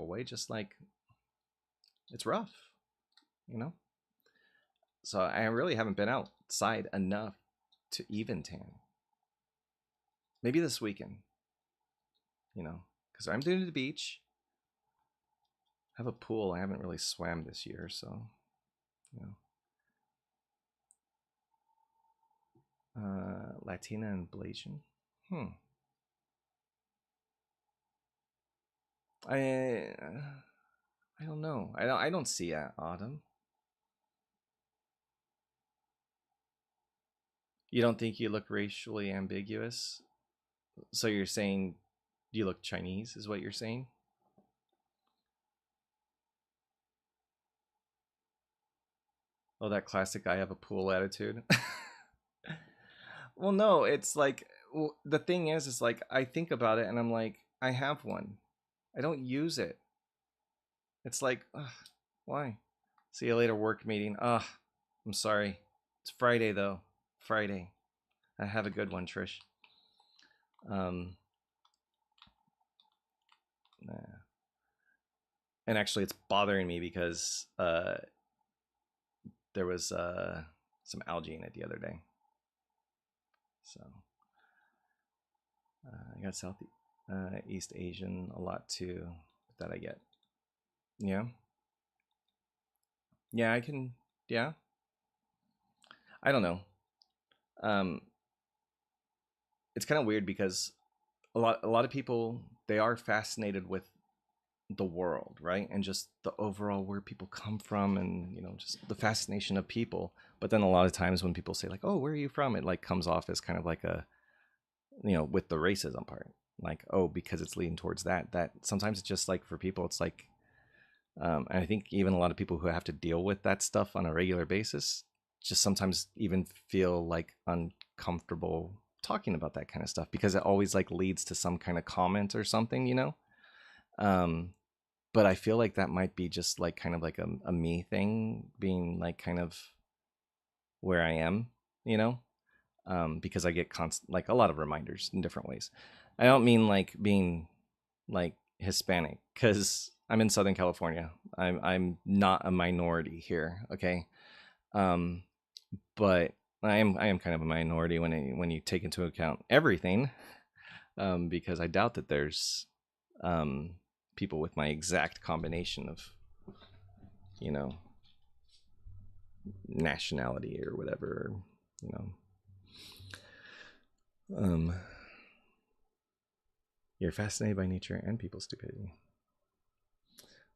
Speaker 1: way. Just like it's rough, you know. So I really haven't been outside enough to even tan. Maybe this weekend, you know, because I'm doing the beach. I have a pool. I haven't really swam this year, so you know. Latina and Blasian. I I don't know. I don't see Autumn. You don't think you look racially ambiguous? So you're saying you look Chinese, is what you're saying? Oh, that classic I have a pool attitude. Well, no, it's like the thing is like I think about it and I'm like, I have one. I don't use it. It's like, ugh, why? See you later, work meeting. Ugh, I'm sorry. It's Friday though. Friday. I have a good one, Trish. Um, nah. And actually, it's bothering me because there was some algae in it the other day. So I got East Asian a lot too that I get. Yeah. Yeah, I can. Yeah. I don't know. Um, it's kind of weird because a lot of people, they are fascinated with the world, right? And just the overall where people come from and, you know, just the fascination of people. But then a lot of times when people say like, "Oh, where are you from?" it like comes off as kind of like a, you know, with the racism part. Like, "Oh, because it's leading towards that sometimes it's just like for people it's like and I think even a lot of people who have to deal with that stuff on a regular basis just sometimes even feel like uncomfortable talking about that kind of stuff because it always like leads to some kind of comment or something, you know? Um, but I feel like that might be just like kind of like a me thing, being like kind of where I am, you know? Because I get like a lot of reminders in different ways. I don't mean like being like Hispanic because I'm in Southern California. I'm not a minority here, okay? Um, but I am kind of a minority when you take into account everything, because I doubt that there's people with my exact combination of, you know, nationality or whatever, you know. You're fascinated by nature and people's stupidity.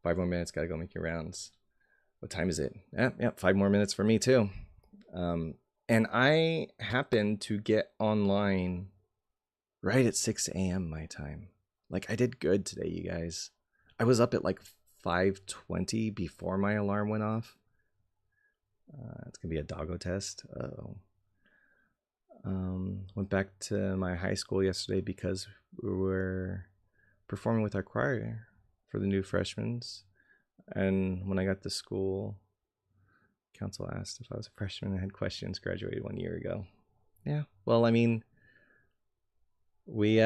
Speaker 1: 5 more minutes, gotta go make your rounds. What time is it? Yeah, 5 more minutes for me too. And I happened to get online right at 6 a.m. my time. Like I did good today, you guys. I was up at like 5:20 before my alarm went off. It's gonna be a doggo test. Oh. Went back to my high school yesterday because we were performing with our choir for the new freshmen. And when I got to school, council asked if I was a freshman and had questions. Graduated 1 year ago. Yeah. Well, I mean, we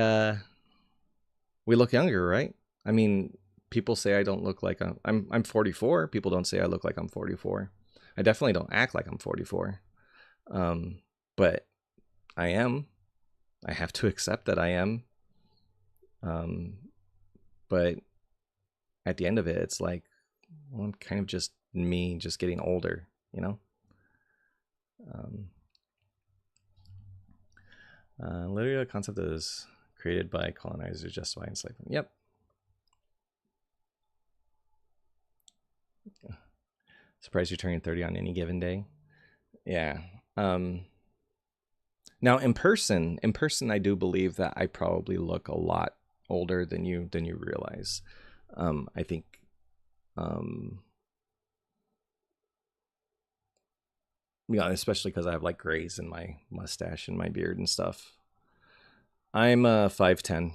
Speaker 1: we look younger, right? I mean, people say I don't look like I'm 44. People don't say I look like I'm 44. I definitely don't act like I'm 44. But I am. I have to accept that I am. But at the end of it, it's like, well, I'm kind of just me, just getting older, you know? Literally, the concept that is created by colonizers justify enslavement. Yep. Surprised you're turning 30 on any given day. Yeah. Now in person, I do believe that I probably look a lot older than you realize. I think, yeah, especially because I have like grays in my mustache and my beard and stuff. I'm 5'10",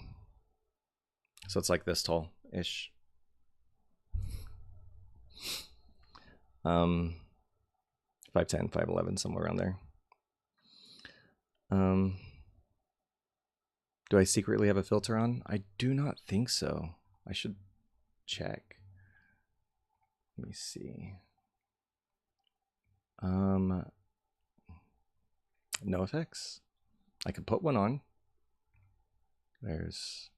Speaker 1: so it's like this tall ish. 5'10", 5'11", somewhere around there. Do I secretly have a filter on? I do not think so. I should check. Let me see. No effects. I could put one on. There's.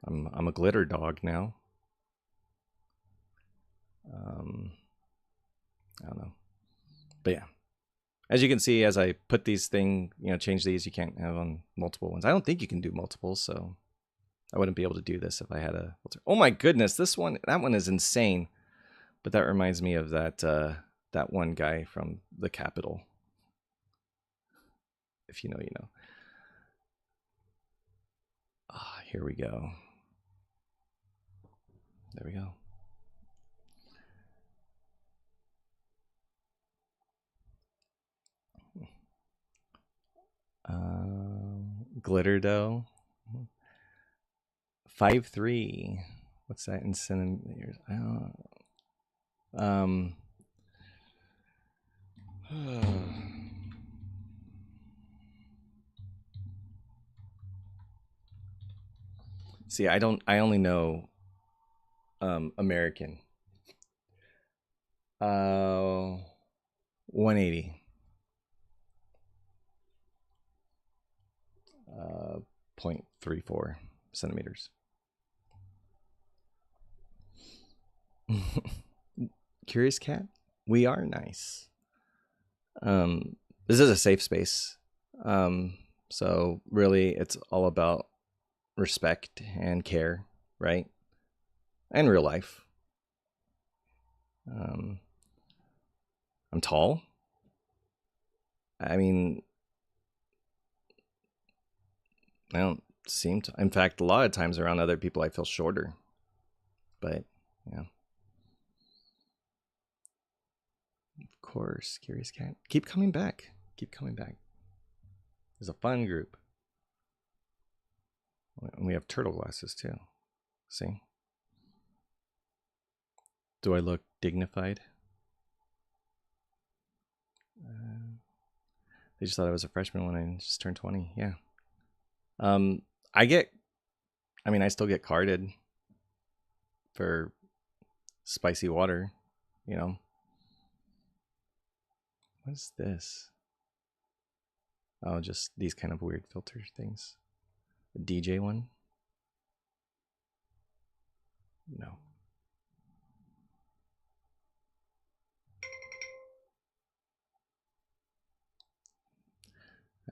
Speaker 1: I'm a glitter dog now. I don't know, but yeah. As you can see, as I put these change these, you can't have on multiple ones. I don't think you can do multiples, so I wouldn't be able to do this if I had a filter. Oh my goodness, that one is insane. But that reminds me of that one guy from the Capitol. If you know, you know. Ah, here we go. There we go. Glitter dough. 5'3". What's that in centimeters? I don't know. See, I only know American. 180. 0.34 centimeters. Curious cat? We are nice. This is a safe space. So really it's all about respect and care, right? And real life. I'm tall. I mean, I don't seem to. In fact, a lot of times around other people, I feel shorter. But, yeah. Of course, Curious Cat. Keep coming back. Keep coming back. There's a fun group. And we have turtle glasses, too. See? Do I look dignified? They just thought I was a freshman when I just turned 20. Yeah. I still get carded for spicy water, you know. What is this? Oh, just these kind of weird filter things. The DJ one? No.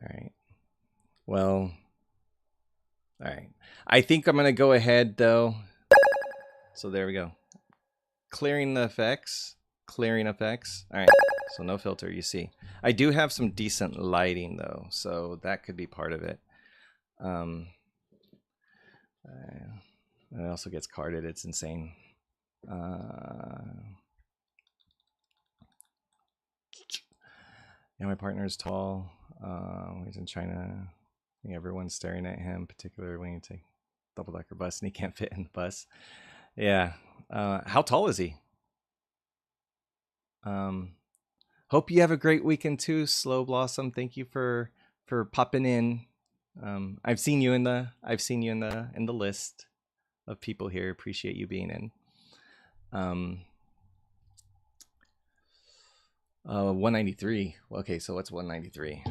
Speaker 1: All right. Well, all right. I think I'm going to go ahead, though. So there we go. Clearing the effects. Clearing effects. All right. So no filter, you see. I do have some decent lighting, though. So that could be part of it. It also gets carded. It's insane. Yeah, my partner is tall. He's in China. I think everyone's staring at him, particularly when you take double-decker bus and he can't fit in the bus. Yeah. How tall is he? Hope you have a great weekend too, Slow Blossom. Thank you for popping in. I've seen you in the list of people here. Appreciate you being in. 193. Okay, so what's 193?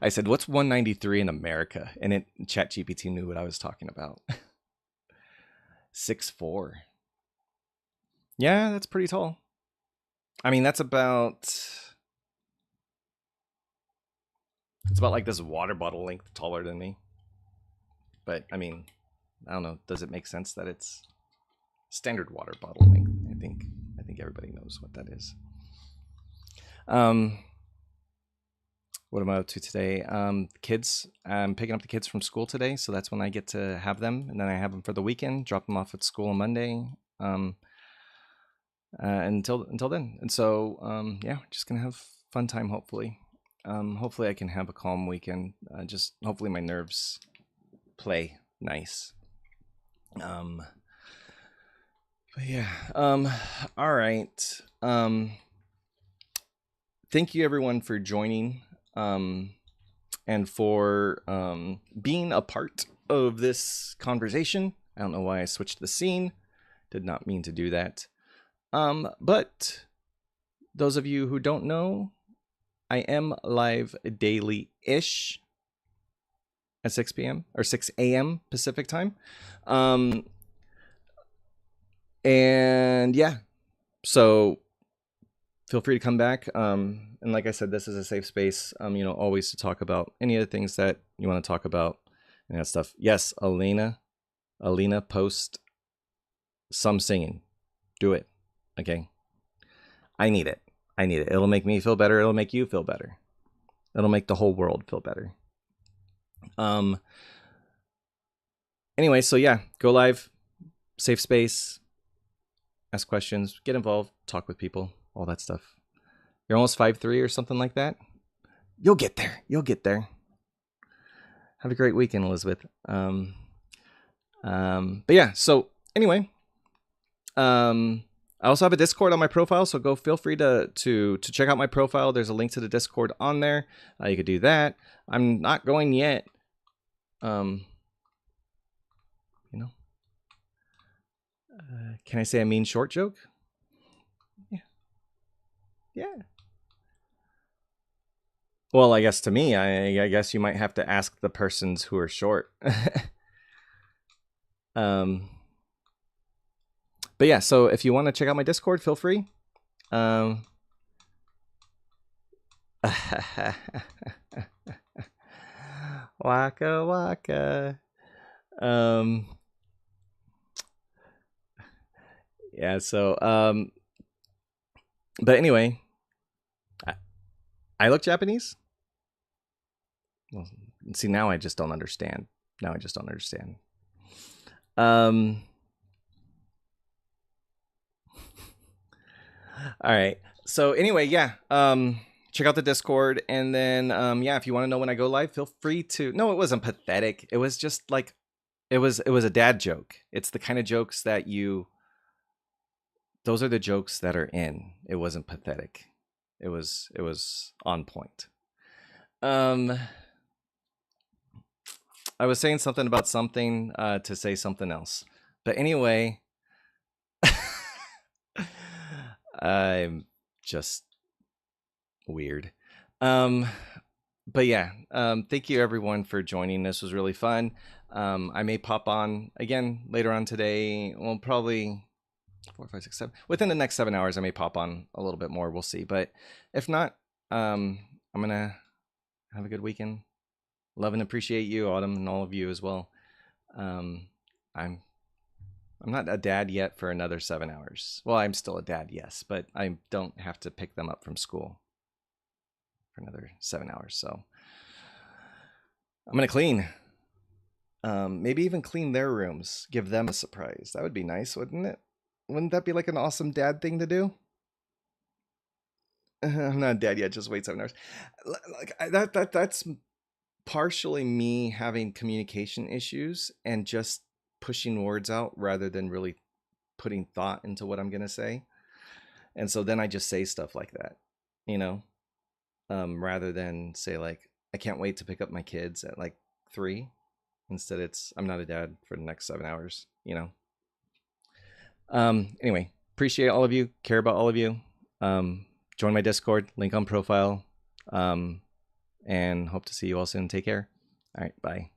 Speaker 1: I said, what's 193 in America? And ChatGPT knew what I was talking about. 6'4". Yeah, that's pretty tall. I mean, it's about like this water bottle length taller than me. But I mean, I don't know. Does it make sense that it's standard water bottle length? I think everybody knows what that is. What am I up to today? Kids. I'm picking up the kids from school today, so that's when I get to have them, and then I have them for the weekend. Drop them off at school on Monday. Until then, and so yeah, just gonna have fun time. Hopefully, hopefully I can have a calm weekend. Just hopefully my nerves play nice. But yeah. All right. Thank you everyone for joining. And for being a part of this conversation. I don't know why I switched the scene. Did not mean to do that. But those of you who don't know, I am live daily-ish at 6 p.m. or 6 a.m. Pacific time. And yeah, so feel free to come back. And like I said, this is a safe space, always to talk about any of the things that you want to talk about and that stuff. Yes, Alina, post some singing. Do it. Okay. I need it. It'll make me feel better. It'll make you feel better. It'll make the whole world feel better. Anyway, so yeah, go live, safe space, ask questions, get involved, talk with people, all that stuff. You're almost 5'3" or something like that. You'll get there. Have a great weekend, Elizabeth. But yeah, so anyway, I also have a Discord on my profile, so feel free to check out my profile. There's a link to the Discord on there. You could do that. I'm not going yet. Can I say a mean short joke? Yeah. Well, I guess to me, I guess you might have to ask the persons who are short. But yeah, so if you want to check out my Discord, feel free. Waka waka. Yeah, so but anyway, I look Japanese. Well, see, now I just don't understand. All right. So anyway, yeah. Check out the Discord, and then yeah, if you want to know when I go live, feel free to. No, it wasn't pathetic. It was just like it was a dad joke. It's the kind of jokes that those are the jokes that are in. It wasn't pathetic. It was on point. I was saying something about something to say something else. But anyway, I'm just weird. But yeah, thank you everyone for joining. This was really fun. I may pop on again later on today. Well, probably 4, 5, 6, 7. Within the next 7 hours, I may pop on a little bit more. We'll see. But if not, I'm gonna have a good weekend. Love and appreciate you, Autumn, and all of you as well. I'm not a dad yet for another 7 hours. Well, I'm still a dad, yes, but I don't have to pick them up from school for another 7 hours. So I'm gonna clean. Maybe even clean their rooms. Give them a surprise. That would be nice, wouldn't it? Wouldn't that be like an awesome dad thing to do? I'm not dead yet. Just wait 7 hours. Like that's partially me having communication issues and just pushing words out rather than really putting thought into what I'm going to say. And so then I just say stuff like that, you know, rather than say like, I can't wait to pick up my kids at like 3. Instead, it's, I'm not a dad for the next 7 hours, you know. Anyway, appreciate all of you, care about all of you. Join my Discord, link on profile, and hope to see you all soon. Take care. All right, bye.